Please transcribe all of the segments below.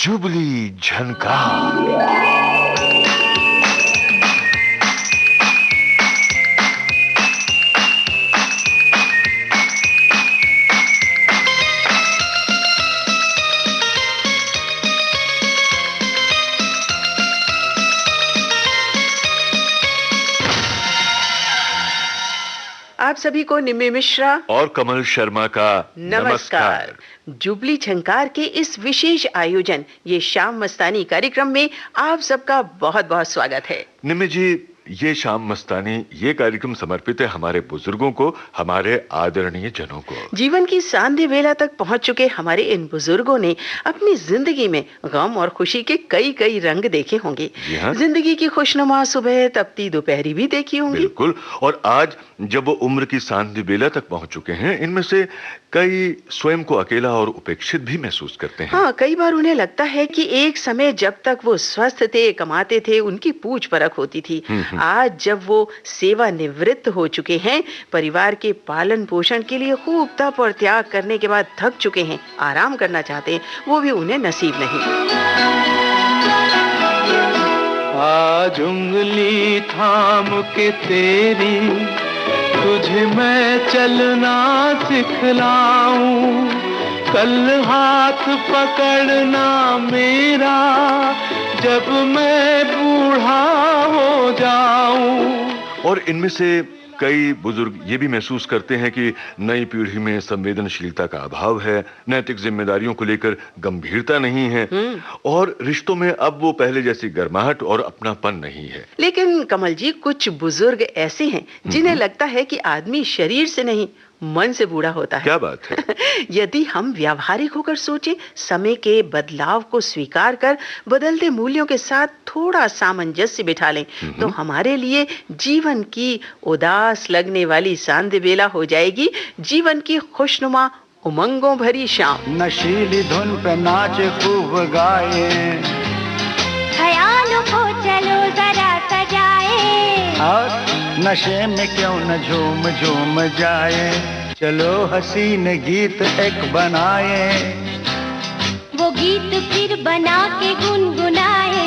Jubilee झनकार। आप सभी को निम्मी मिश्रा और कमल शर्मा का नमस्कार। जुबली झंकार के इस विशेष आयोजन ये शाम मस्तानी कार्यक्रम में आप सबका बहुत बहुत स्वागत है। निम्मी जी, ये शाम मस्तानी ये कार्यक्रम समर्पित है हमारे बुजुर्गों को, हमारे आदरणीय जनों को। जीवन की सांध्य बेला तक पहुंच चुके हमारे इन बुजुर्गों ने अपनी जिंदगी में गम और खुशी के कई कई रंग देखे होंगे। हाँ? जिंदगी की खुशनुमा सुबह तपती दोपहरी भी देखी होंगी। बिल्कुल। और आज जब वो उम्र की सांध्य बेला तक पहुंच चुके हैं, इनमें से कई स्वयं को अकेला और उपेक्षित भी महसूस करते हैं। हाँ, कई बार उन्हें लगता है कि एक समय जब तक वो स्वस्थ थे, कमाते थे, उनकी पूछ परख होती थी। आज जब वो सेवानिवृत्त हो चुके हैं, परिवार के पालन पोषण के लिए खूब तप और त्याग करने के बाद थक चुके हैं, आराम करना चाहते हैं, वो भी उन्हें नसीब नहीं। आज उंगली थाम के तेरी तुझे मैं चलना सिखलाऊं, कल हाथ पकड़ना मेरा जब मैं बूढ़ा हो जाऊं। और इनमें से कई बुजुर्ग ये भी महसूस करते हैं कि नई पीढ़ी में संवेदनशीलता का अभाव है, नैतिक जिम्मेदारियों को लेकर गंभीरता नहीं है और रिश्तों में अब वो पहले जैसी गर्माहट और अपनापन नहीं है। लेकिन कमल जी, कुछ बुजुर्ग ऐसे हैं जिन्हें लगता है कि आदमी शरीर से नहीं मन से बूढ़ा होता है। क्या बात है? यदि हम व्यावहारिक होकर सोचें, समय के बदलाव को स्वीकार कर बदलते मूल्यों के साथ थोड़ा सामंजस्य बिठा लें, तो हमारे लिए जीवन की उदास लगने वाली सांध्य बेला हो जाएगी जीवन की खुशनुमा उमंगों भरी शाम। नशीली धुन पे नाचे खूब गाए, ख्यालों को चलो जरा सजाए, और नशे में क्यों न झूम झूम जाए, चलो हसीन गीत एक बनाए, वो गीत फिर बना के गुनगुनाए।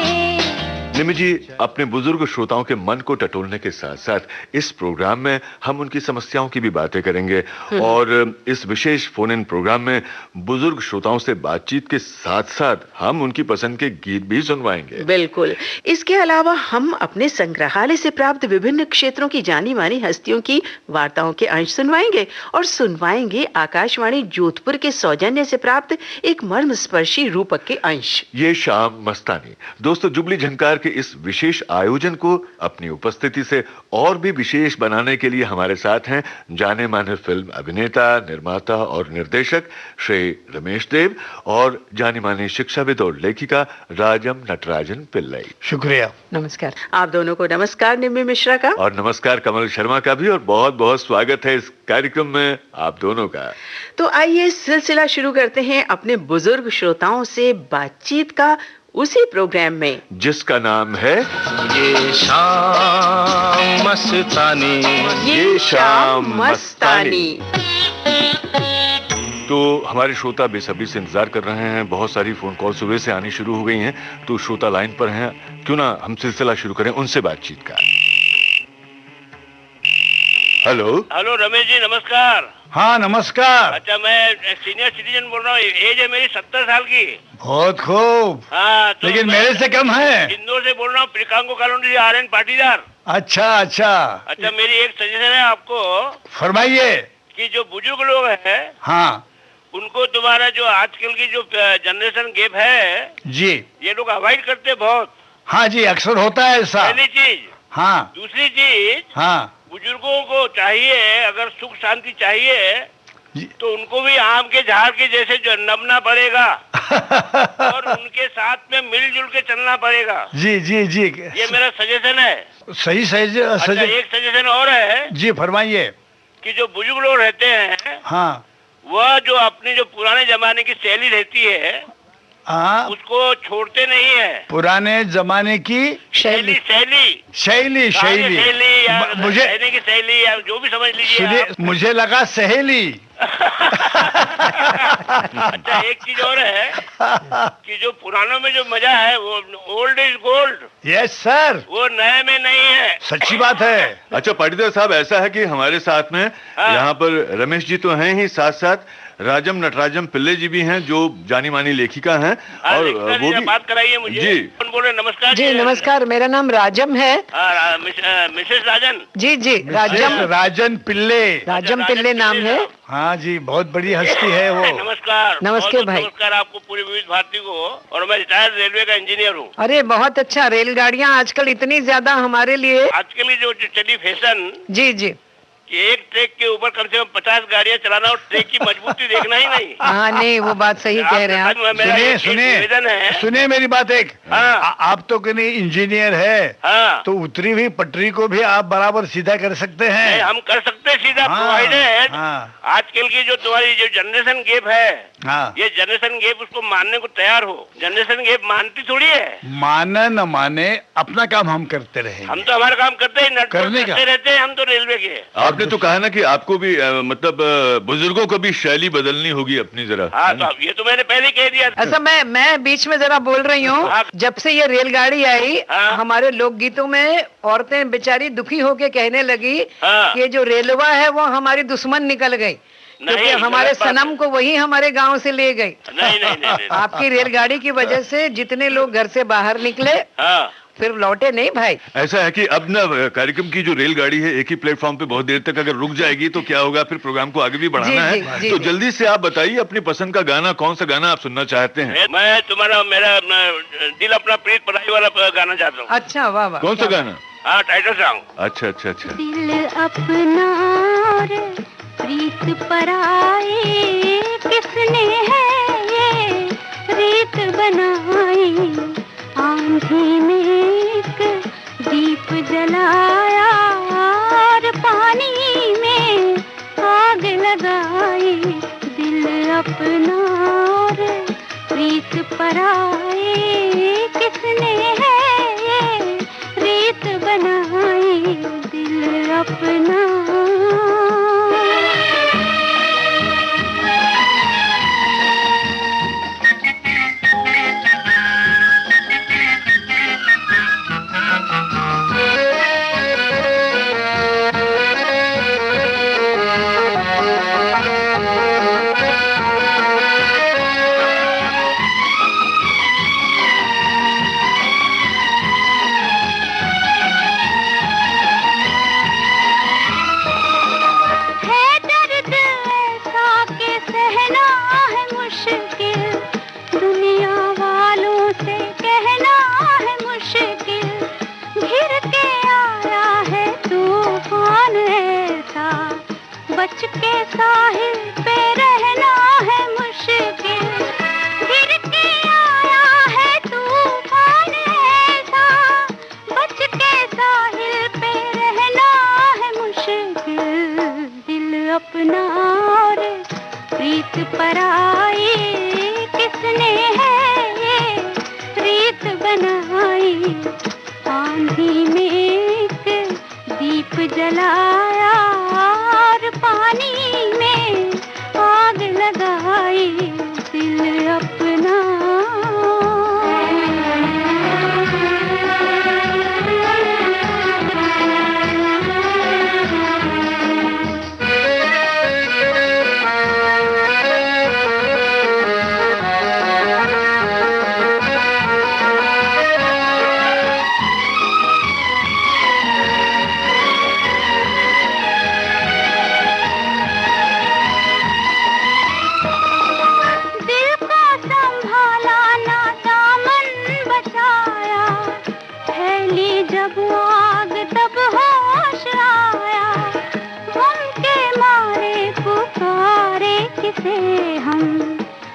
निम्मी जी, अपने बुजुर्ग श्रोताओं के मन को टटोलने के साथ साथ इस प्रोग्राम में हम उनकी समस्याओं की भी बातें करेंगे और इस विशेष फोन इन प्रोग्राम में बुजुर्ग श्रोताओं से बातचीत के साथ साथ हम उनकी पसंद के गीत भी सुनवाएंगे। बिल्कुल। इसके अलावा हम अपने संग्रहालय से प्राप्त विभिन्न क्षेत्रों की जानी मानी हस्तियों की वार्ताओं के अंश सुनवाएंगे और सुनवाएंगे आकाशवाणी जोधपुर के सौजन्य से प्राप्त एक मर्मस्पर्शी रूपक के अंश। ये शाम मस्तानी। दोस्तों, जुबली झनकार इस विशेष आयोजन को अपनी उपस्थिति से और भी विशेष बनाने के लिए हमारे साथ हैं जाने माने फिल्म अभिनेता, निर्माता और निर्देशक श्री रमेश देव और जानी मानी शिक्षाविद और लेखिका राजम नटराजन पिल्लई। शुक्रिया। नमस्कार। आप दोनों को नमस्कार निम्मी मिश्रा का। और नमस्कार कमल शर्मा का भी, और बहुत बहुत स्वागत है इस कार्यक्रम में आप दोनों का। तो आइए सिलसिला शुरू करते हैं अपने बुजुर्ग श्रोताओं से बातचीत का, उसी प्रोग्राम में जिसका नाम है ये शाम मस्तानी, ये शाम मस्तानी। तो हमारे श्रोता बेसब्री से इंतजार कर रहे हैं, बहुत सारी फोन कॉल सुबह से आनी शुरू हो गई हैं, तो श्रोता लाइन पर हैं, क्यों ना हम सिलसिला शुरू करें उनसे बातचीत का। हेलो हेलो रमेश जी, नमस्कार। हाँ नमस्कार। अच्छा, मैं सीनियर सिटीजन बोल रहा हूँ, एज है मेरी 70 साल की। बहुत खूब। हाँ, तो लेकिन मेरे से कम है। इंदौर से बोल रहा हूँ, प्रिकांगो कॉलोनी से आर्यन पाटीदार। अच्छा अच्छा। अच्छा, मेरी एक सजेशन है आपको। फरमाइए। कि जो बुजुर्ग लोग हैं, हाँ उनको तुम्हारा जो आजकल की जो जनरेशन गैप है जी, ये लोग अवॉइड करते बहुत। हाँ जी, अक्सर होता है ऐसा। पहली चीज। हाँ। दूसरी चीज, हाँ बुजुर्गों को चाहिए, अगर सुख शांति चाहिए जी। तो उनको भी आम के झाड़ के जैसे जो नमना पड़ेगा और उनके साथ में मिलजुल के चलना पड़ेगा। जी जी जी, ये मेरा सजेशन है। सही सही। अच्छा, एक सजेशन और है जी, फरमाइए। कि जो बुजुर्ग लोग रहते हैं, हाँ वह जो अपनी जो पुराने जमाने की शैली रहती है, हाँ, उसको छोड़ते नहीं है। पुराने जमाने की शैली शैली शैली शैली या मुझे रहने की शैली या जो भी समझ लीजिए सुनिए, आप। मुझे लगा सहेली। अच्छा, एक चीज और है कि जो पुरानों में जो मजा है वो old is gold, yes sir, वो नए में नहीं है। सच्ची बात है। अच्छा पाटीदार साहब, ऐसा है कि हमारे साथ में यहाँ पर रमेश जी तो हैं ही, साथ साथ राजम नटराजम पिल्ले जी भी हैं जो जानी मानी लेखिका हैं। और वो भी बात कराइए मुझे। जी कौन बोल रहे? नमस्कार जी नमस्कार, मेरा नाम राजम है। मिसेस राजन। जी जी, राजम राजन पिल्ले, राजम पिल्ले नाम है। हाँ जी, बहुत बड़ी हस्ती है वो। नमस्कार। नमस्ते भाई। नमस्कार आपको, पूरी विविध भारती को। और मैं रिटायर्ड रेलवे का इंजीनियर हूँ। अरे बहुत अच्छा, रेलगाड़ियाँ आजकल इतनी ज्यादा हमारे लिए। आजकल जो चली फैशन जी जी, कि एक ट्रैक के ऊपर कम से कम 50 गाड़ियाँ चलाना और ट्रैक की मजबूती देखना ही नहीं। हाँ नहीं, वो बात सही कह रहे हैं आप। सुनिए सुनिए सुनिए मेरी बात एक। आप तो कहीं इंजीनियर है, तो उतरी हुई पटरी को भी आप बराबर सीधा कर सकते हैं। हम कर सकते हैं सीधा, प्रोवाइडेड आजकल की जो तुम्हारी जो जनरेशन गैप है, ये जनरेशन गैप उसको मानने को तैयार हो। जनरेशन गैप मानती थोड़ी है। माने न माने, अपना काम हम करते रहे। हम तो हमारा काम करते ही करने का रहते हैं। हम तो रेलवे के। आपने तो कहा ना कि आपको भी मतलब बुजुर्गों को भी शैली बदलनी होगी अपनी जरा। हाँ, तो ये तो मैंने पहले कह दिया। ऐसा मैं बीच में जरा बोल रही हूँ। जब से ये रेलगाड़ी आई, हमारे लोकगीतों में औरतें बेचारी दुखी होके कहने लगी कि ये जो रेलवा है वो हमारी दुश्मन निकल गई, क्योंकि हमारे सनम को वही हमारे गांव से ले गई। नहीं। आपकी रेलगाड़ी की वजह से जितने लोग घर से बाहर निकले फिर लौटे नहीं भाई। ऐसा है कि अब ना कार्यक्रम की जो रेलगाड़ी है एक ही प्लेटफॉर्म पे बहुत देर तक अगर रुक जाएगी तो क्या होगा, फिर प्रोग्राम को आगे भी बढ़ाना है। तो जल्दी से आप बताइए अपनी पसंद का गाना, कौन सा गाना आप सुनना चाहते हैं? मैं तुम्हारा मेरा दिल अपना प्रीत पढ़ाई वाला गाना चाहता हूँ। अच्छा, वाह वाह। कौन सा गाना? हाँ, टाइटल सॉन्ग। अच्छा अच्छा अच्छा। दिल अपना और प्रीत पराई, किसने है ये रीत बनाई। आंधी में एक दीप जलाया और पानी में आग लगाई। दिल अपना और प्रीत पराई, किसने है ये रीत बनाई। दिल अपना साहिल पे रहना है मुश्किल। गिर के आया है तूफान ऐसा, बच के साहिल पे रहना है मुश्किल। दिल अपना और प्रीत पराई, किसने है ये रीत बनाई। आंधी में एक दीप जलाया और पानी में आग लगाई। दिल अपना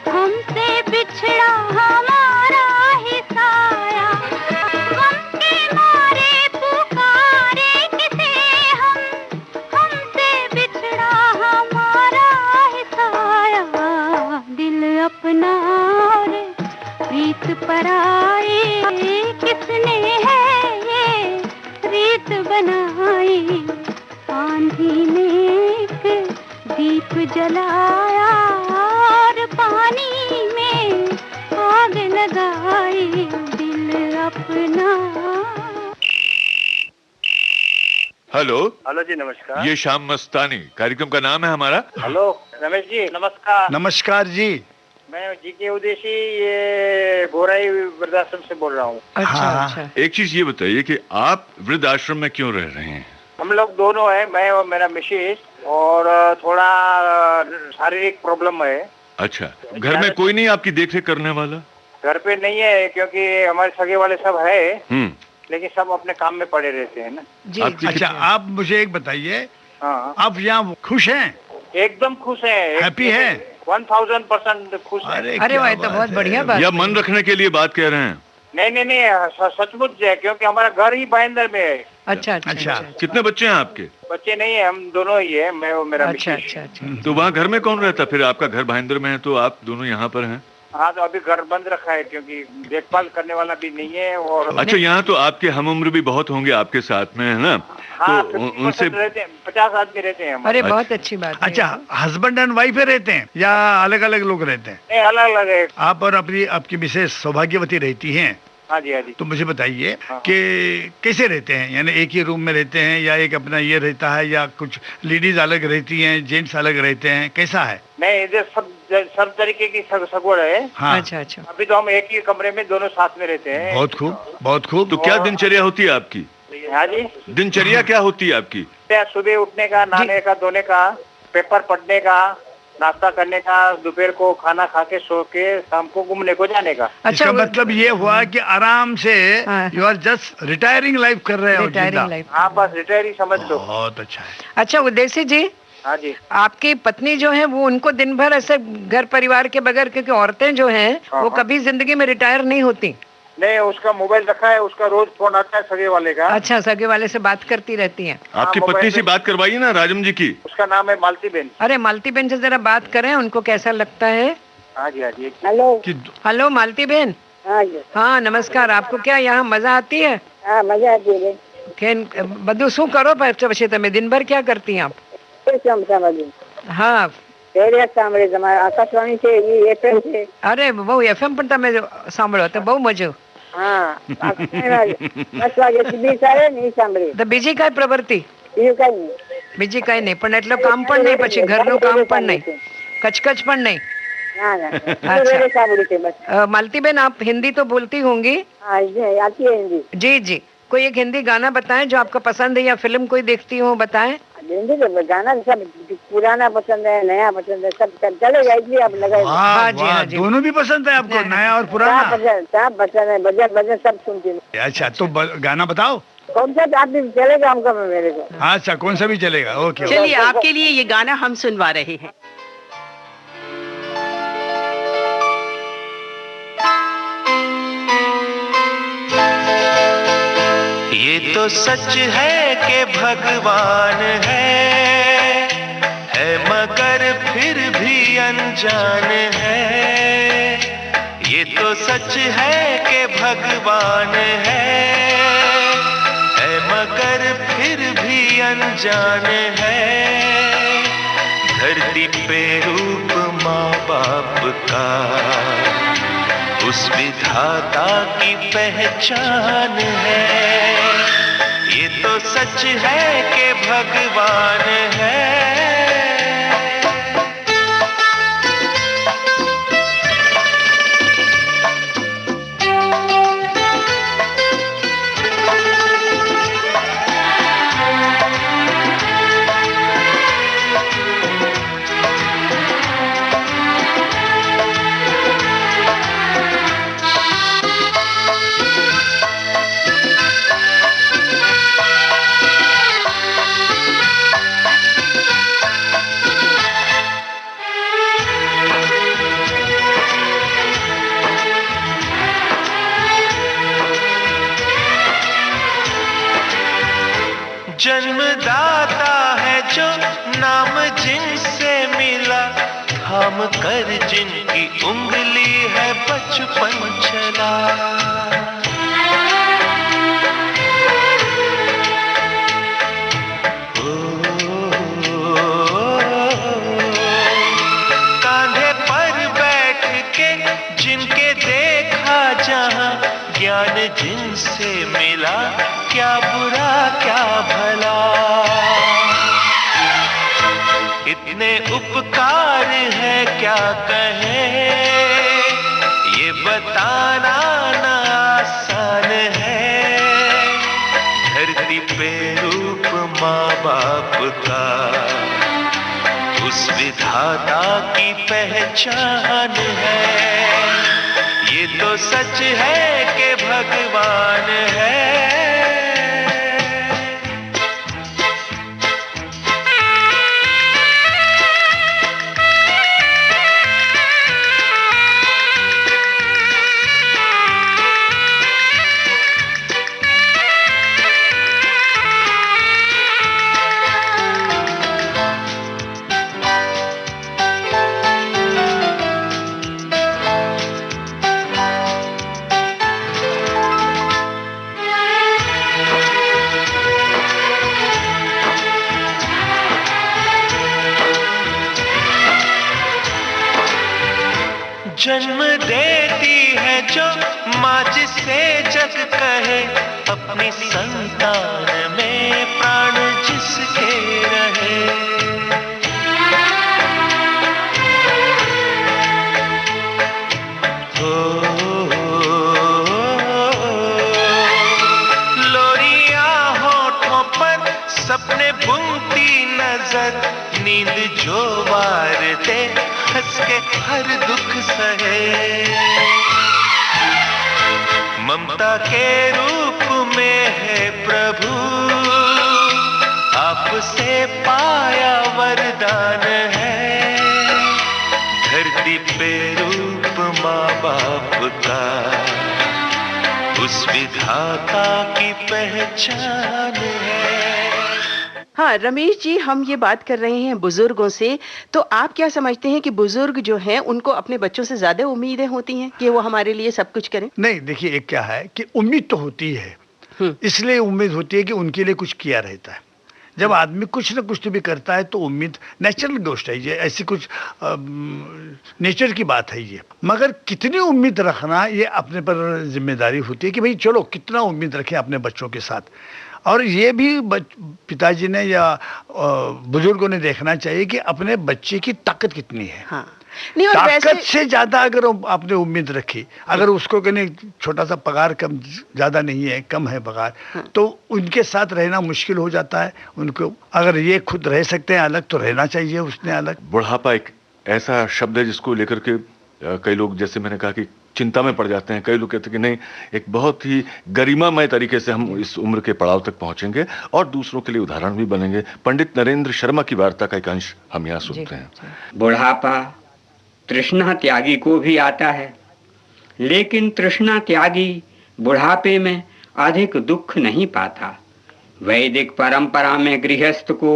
हमसे बिछड़ा हमारा ही साया। गम के मारे पुकारे किसे हमसे बिछड़ा हमारा ही साया। दिल अपना और प्रीत पराई, किसने है ये रीत बनाई। आंधी में एक दीप जला जलाया और पानी में आग लगाई दिल अपना। हेलो हेलो जी, नमस्कार। ये शाम मस्तानी कार्यक्रम का नाम है हमारा। हेलो रमेश जी, नमस्कार। नमस्कार जी। मैं जीके उदेशी, ये गोराई वृद्धाश्रम से बोल रहा हूँ। अच्छा हाँ। अच्छा। एक चीज ये बताइए कि आप वृद्ध आश्रम में क्यों रह रहे हैं? हम लोग दोनों हैं, मैं और मेरा मिसेज, और थोड़ा शारीरिक प्रॉब्लम है। अच्छा, घर में कोई नहीं आपकी देखरेख करने वाला? घर पे नहीं है, क्योंकि हमारे सगे वाले सब है, लेकिन सब अपने काम में पड़े रहते हैं ना जी। अच्छा, आप मुझे एक बताइए, हाँ, आप यहाँ खुश हैं? एकदम खुश है, हैप्पी है? 1000% खुश है। अरे वाह, तो बहुत बढ़िया बात। या मन रखने के लिए बात कह रहे हैं? नहीं, सचमुच है, क्योंकि हमारा घर ही भाईंदर में है। अच्छा अच्छा अच्छा। अच्छा। कितने बच्चे हैं आपके? बच्चे नहीं है, हम दोनों ही है, मैं और मेरा अच्छा मिसेज। अच्छा अच्छा। तो वहाँ घर में कौन रहता? फिर आपका घर भाईंदर में है तो आप दोनों यहाँ पर हैं? हाँ, तो अभी घर बंद रखा है, क्योंकि देखभाल करने वाला भी नहीं है। और अच्छा, यहाँ तो आपके हम उम्र भी बहुत होंगे आपके साथ में, है ना? हाँ, तो उनसे 50 आदमी रहते हैं हमारे। अरे बहुत अच्छी बात है। अच्छा, हस्बैंड एंड वाइफ रहते हैं या अलग अलग लोग रहते हैं? नहीं, अलग अलग है। आप और आपकी मिसेज सौभाग्यवती रहती हैं? हाँ जी, हाँ जी। तो मुझे बताइए हाँ। कि कैसे रहते हैं, यानी एक ही रूम में रहते हैं या एक अपना ये रहता है, या कुछ लेडीज अलग रहती हैं, जेंट्स अलग रहते हैं, कैसा है? नहीं, इधर सब तरीके की सगवड़ है। हाँ। अच्छा अच्छा। अभी तो हम एक ही कमरे में दोनों साथ में रहते हैं। बहुत खूब, बहुत खूब। तो क्या दिनचर्या होती है आपकी? हाँ जी। दिनचर्या क्या होती है आपकी? सुबह उठने का, नहाने का, धोने का, पेपर पढ़ने का, नाश्ता करने का, दोपहर को खाना खा के सो के शाम को घूमने को जाने का। अच्छा, इसका मतलब ये हुआ कि आराम से हाँ। You are just retiring life कर रहे हो। Retiring life. हाँ, बस रिटायर ही समझ लो। बहुत अच्छा है। अच्छा उदेशी जी, हाँ जी। आपकी पत्नी जो है वो, उनको दिन भर ऐसे घर परिवार के बगैर, क्योंकि औरतें जो हैं वो कभी जिंदगी में रिटायर नहीं होती। नहीं, उसका मोबाइल रखा है, उसका रोज फोन आता है सगे वाले का। अच्छा, सगे वाले से बात करती रहती हैं। आपकी पत्नी से बात करवाइए ना, राजम जी की। उसका नाम है मालती बेन। अरे मालती बेन से जरा बात करें, उनको कैसा लगता है। हाँ जी, हाँ जी। हेलो मालती बेन। हाँ नमस्कार। आपको क्या यहाँ मजा आती है? हाँ, मजा आती है। બધું શું કરો પછી તમે દિનભર क्या करती हैं आप? हाँ, આકાશવાણી છે, FM છે. અરે બહુ FM પણ તમે સાંભળો તો બહુ મજો. હા, 10 વાગે સુધી ચાલે ને ઈ સાંભળી. તો બીજી કઈ પ્રવૃત્તિ? બીજું કઈ નહીં. બીજી કઈ નહીં, પણ એટલું કામ પણ નહીં, પછી ઘરનું કામ પણ નહીં, કચકચ પણ નહીં. ના ના, अच्छा। સાંભળી છે બસ. मालती बेन, आप हिंदी तो बोलती होंगी? हाँ, आती है हिंदी। जी जी, कोई एक हिंदी गाना बताएं जो आपको पसंद है, या फिल्म कोई देखती हो बताएं। हिंदी तो गाना सब पुराना पसंद है, नया पसंद है, सब चलेगा, इसलिए आप लगाए। हाँ जी, हाँ जी। दोनों भी पसंद है आपको, नया और पुराना? सब पसंद है, भजन भजन सब सुनती हूँ। अच्छा, तो गाना बताओ, कौन सा आप भी चलेगा हमको, मेरे को। अच्छा, कौन सा भी चलेगा। ओके, चलिए आपके लिए ये गाना हम सुनवा रहे हैं। ये तो सच है कि भगवान है मगर फिर भी अनजान है। ये तो सच है कि भगवान है मगर फिर भी अनजान है। धरती पे रूप माँ बाप का उस विधाता की पहचान है। ये तो सच है कि भगवान है। जन्मदाता है जो नाम जिनसे मिला, थाम कर जिनकी उंगली है बचपन चला। जिनके देखा जहां, ज्ञान जिनसे मिला, क्या बुरा क्या भला। इतने उपकार है क्या कहें, ये बताना ना आसान है। धरती पे रूप माँ बाप का, उस विधाता की पहचान है। ये तो सच है कि भगवान है। जन्म देती है जो माँ, जिसे जग कहे अपनी संतान में प्राण जिसके रहे। लोरियां होठों पर सपने बुनती नजर, नींद जो वार दे हंस के हर दुख सहे। ममता के रूप में है प्रभु, आपसे पाया वरदान है। धरती पे रूप माँ बाप का, उस विधाता की पहचान है। हाँ रमेश जी, हम ये बात कर रहे हैं बुजुर्गों से, तो आप क्या समझते हैं कि बुजुर्ग जो हैं उनको अपने बच्चों से ज्यादा उम्मीदें होती हैं कि वो हमारे लिए सब कुछ करें? नहीं, देखिए एक क्या है कि उम्मीद तो होती है, इसलिए उम्मीद होती है कि उनके लिए कुछ किया रहता है। जब आदमी कुछ न कुछ तो भी करता है तो उम्मीद नेचुरल गोष्ट है, ये ऐसी कुछ नेचर की बात है ये। मगर कितनी उम्मीद रखना ये अपने पर जिम्मेदारी होती है कि भाई चलो कितना उम्मीद रखें अपने बच्चों के साथ। और ये भी पिताजी ने या बुजुर्गों ने देखना चाहिए कि अपने बच्चे की ताकत कितनी है। हाँ। नहीं, और ताकत से ज्यादा अगर आपने उम्मीद रखी, अगर उसको कहने छोटा सा पगार कम ज्यादा नहीं है, कम है पगार, तो उनके साथ रहना मुश्किल हो जाता है उनको। अगर ये खुद रह सकते हैं अलग तो रहना चाहिए उसने अलग। बुढ़ापा एक ऐसा शब्द है जिसको लेकर के कई लोग, जैसे मैंने कहा कि चिंता में पड़ जाते हैं। कई लोग कहते हैं कि नहीं, एक बहुत ही गरिमामय तरीके से हम इस उम्र के पड़ाव तक पहुंचेंगे और दूसरों के लिए उदाहरण भी बनेंगे। पंडित नरेंद्र शर्मा की वार्ता का एक अंश हम यहाँ सुनते हैं। बुढ़ापा तृष्णा त्यागी को भी आता है, लेकिन तृष्णा त्यागी बुढ़ापे में अधिक दुख नहीं पाता। वैदिक परंपरा में गृहस्थ को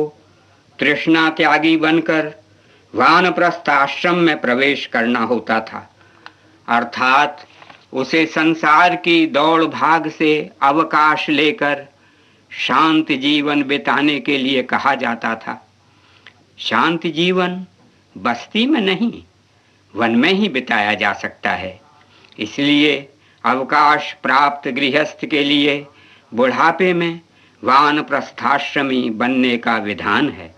तृष्णा त्यागी बनकर वानप्रस्थ आश्रम में प्रवेश करना होता था, अर्थात उसे संसार की दौड़ भाग से अवकाश लेकर शांत जीवन बिताने के लिए कहा जाता था। शांत जीवन बस्ती में नहीं, वन में ही बिताया जा सकता है। इसलिए अवकाश प्राप्त गृहस्थ के लिए बुढ़ापे में वानप्रस्थाश्रमी बनने का विधान है।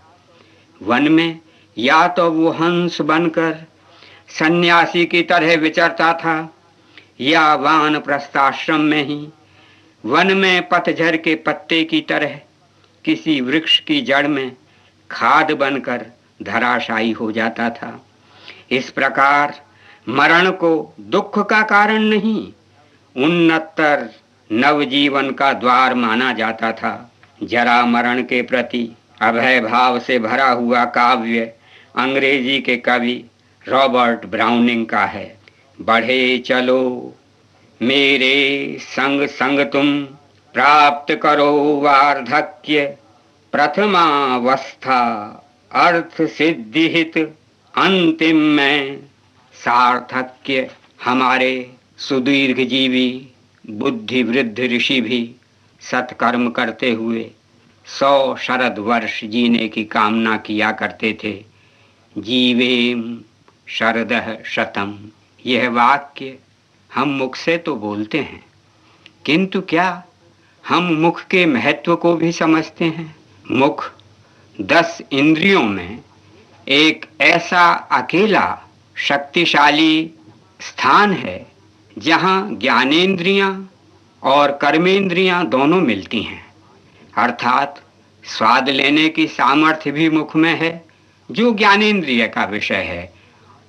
वन में या तो वो हंस बनकर सन्यासी की तरह विचरता था, या वानप्रस्थाश्रम में ही वन में पतझर के पत्ते की तरह किसी वृक्ष की जड़ में खाद बनकर धराशायी हो जाता था। इस प्रकार मरण को दुख का कारण नहीं, उन्नतर नवजीवन का द्वार माना जाता था। जरा मरण के प्रति अभय भाव से भरा हुआ काव्य अंग्रेजी के कवि रॉबर्ट ब्राउनिंग का है। बढ़े चलो मेरे संग संग तुम, प्राप्त करो वार्धक्य प्रथमावस्था, अर्थ सिद्धि हित अंतिम में सार्थक्य। हमारे सुदीर्घ जीवी बुद्धि वृद्ध ऋषि भी सत्कर्म करते हुए 100 शरद वर्ष जीने की कामना किया करते थे। जीवेम शरदः शतम, यह वाक्य हम मुख से तो बोलते हैं, किंतु क्या हम मुख के महत्व को भी समझते हैं? मुख 10 इंद्रियों में एक ऐसा अकेला शक्तिशाली स्थान है जहां ज्ञानेंद्रियां और कर्मेंद्रियां दोनों मिलती हैं। अर्थात स्वाद लेने की सामर्थ्य भी मुख में है, जो ज्ञानेंद्रिय का विषय है,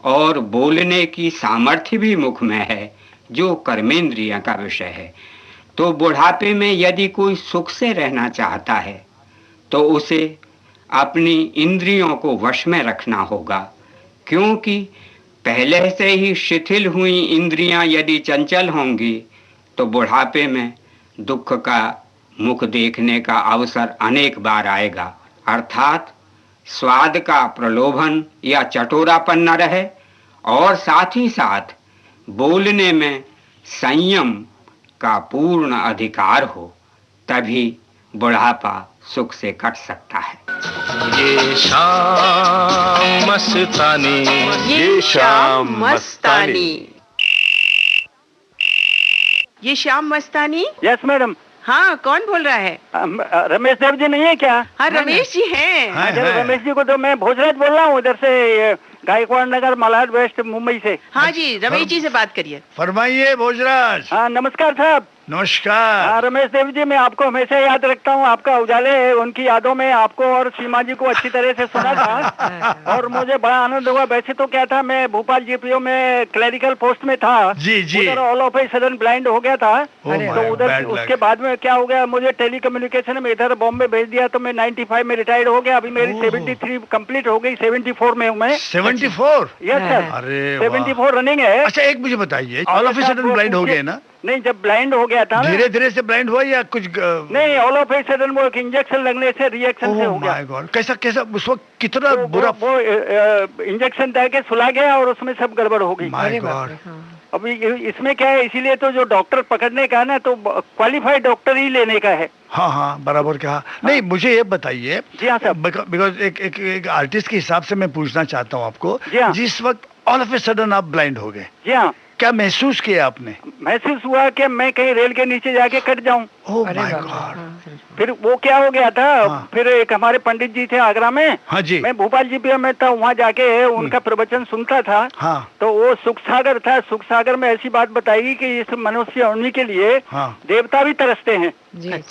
और बोलने की सामर्थ्य भी मुख में है, जो कर्मेंद्रिय का विषय है। तो बुढ़ापे में यदि कोई सुख से रहना चाहता है तो उसे अपनी इंद्रियों को वश में रखना होगा, क्योंकि पहले से ही शिथिल हुई इंद्रियां यदि चंचल होंगी तो बुढ़ापे में दुख का मुख देखने का अवसर अनेक बार आएगा। अर्थात स्वाद का प्रलोभन या चटोरापन न रहे और साथ ही साथ बोलने में संयम का पूर्ण अधिकार हो, तभी बुढ़ापा सुख से कट सकता है। ये शाम मस्तानी, ये शाम मस्तानी, ये शाम मस्तानी। Yes madam. हाँ, कौन बोल रहा है? रमेश देव जी नहीं है क्या? हाँ, रमेश जी हैं। रमेश जी को तो मैं भोजराज बोल रहा हूँ, इधर से गायकवाड़ नगर, मलाड वेस्ट, मुंबई से। हाँ जी, रमेश जी से बात करिए। फरमाइए भोजराज। हाँ, नमस्कार साहब। नमस्कार। हाँ, रमेश देव जी, मैं आपको हमेशा याद रखता हूँ। आपका उजाले उनकी यादों में आपको और सीमा जी को अच्छी तरह से सुना था और मुझे बड़ा आनंद हुआ। वैसे तो क्या था, मैं भोपाल जीपीओ में क्लरिकल पोस्ट में था जी जी, उधर all of a sudden blind हो गया था। तो उधर उसके बाद में क्या हो गया, मुझे टेली कम्युनिकेशन में इधर बॉम्बे भेज दिया, तो मैं 95 में रिटायर्ड हो गया। अभी मेरी 73 कंप्लीट हो गई, 74 में हूँ मैं। 74? Yes sir. अरे 74 रनिंग है। अच्छा, एक मुझे बताइए, all of a sudden blind हो गए ना? नहीं, जब ब्लाइंड हो गया था, धीरे धीरे से ब्लाइंड हुआ या कुछ? नहीं, ऑल ऑफ ए सडन वो एक इंजेक्शन लगने से रिएक्शन से हो गया। माय गॉड, कैसा कैसा उस वक्त कितना बुरा? वो इंजेक्शन दे के सुला गया और उसमें सब गड़बड़ हो गई। My God. अभी इसमें क्या है, इसीलिए तो जो डॉक्टर पकड़ने का ना, तो क्वालिफाइड डॉक्टर ही लेने का है। हाँ हाँ, बराबर कहा। हाँ। नहीं, मुझे ये बताइए। जी हाँ सर। बिकॉज एक आर्टिस्ट के हिसाब से मैं पूछना चाहता हूँ आपको। जी हाँ। जिस वक्त ऑल ऑफ ए सडन आप ब्लाइंड हो गए, जी हाँ, क्या महसूस किया आपने? महसूस हुआ कि मैं कहीं रेल के नीचे जाके कट जाऊं। Oh my God. फिर वो क्या हो गया था, फिर एक हमारे पंडित जी थे आगरा में। हाँ जी। मैं भोपाल जीपीओ में था, वहाँ जाके उनका प्रवचन सुनता था। हाँ। तो वो सुख सागर था, सुख सागर में ऐसी बात बताई कि इस मनुष्य योनि के लिए देवता भी तरसते हैं।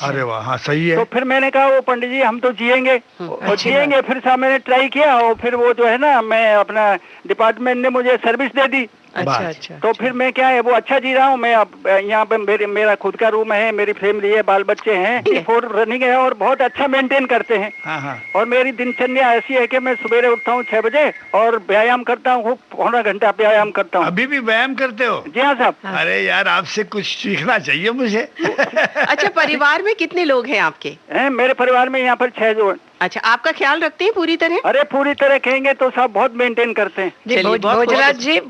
अरे वाह, हाँ सही है। तो फिर मैंने कहा, वो पंडित जी हम तो जिएंगे और जिएंगे। फिर साहब मैंने ट्राई किया और फिर वो जो है ना, मैं अपना डिपार्टमेंट ने मुझे सर्विस दे दी। अच्छा। तो फिर मैं क्या है, वो अच्छा जी रहा हूँ मैं। अब यहाँ पे मेरा खुद का रूम है, मेरी फैमिली है, बाल बच्चे हैं, 4 रनिंग है और बहुत अच्छा मेंटेन करते हैं। और मेरी दिनचर्या ऐसी है कि मैं सवेरे उठता हूँ 6 बजे और व्यायाम करता हूँ, पौना घंटा व्यायाम करता हूँ। अभी भी व्यायाम करते हो? जी हाँ साहब। अरे यार, आपसे कुछ सीखना चाहिए मुझे। अच्छा, परिवार में कितने लोग हैं आपके? मेरे परिवार में यहाँ पर 6 जो। अच्छा, आपका ख्याल रखते हैं पूरी तरह? अरे पूरी तरह कहेंगे तो सब बहुत मेंटेन करते हैं।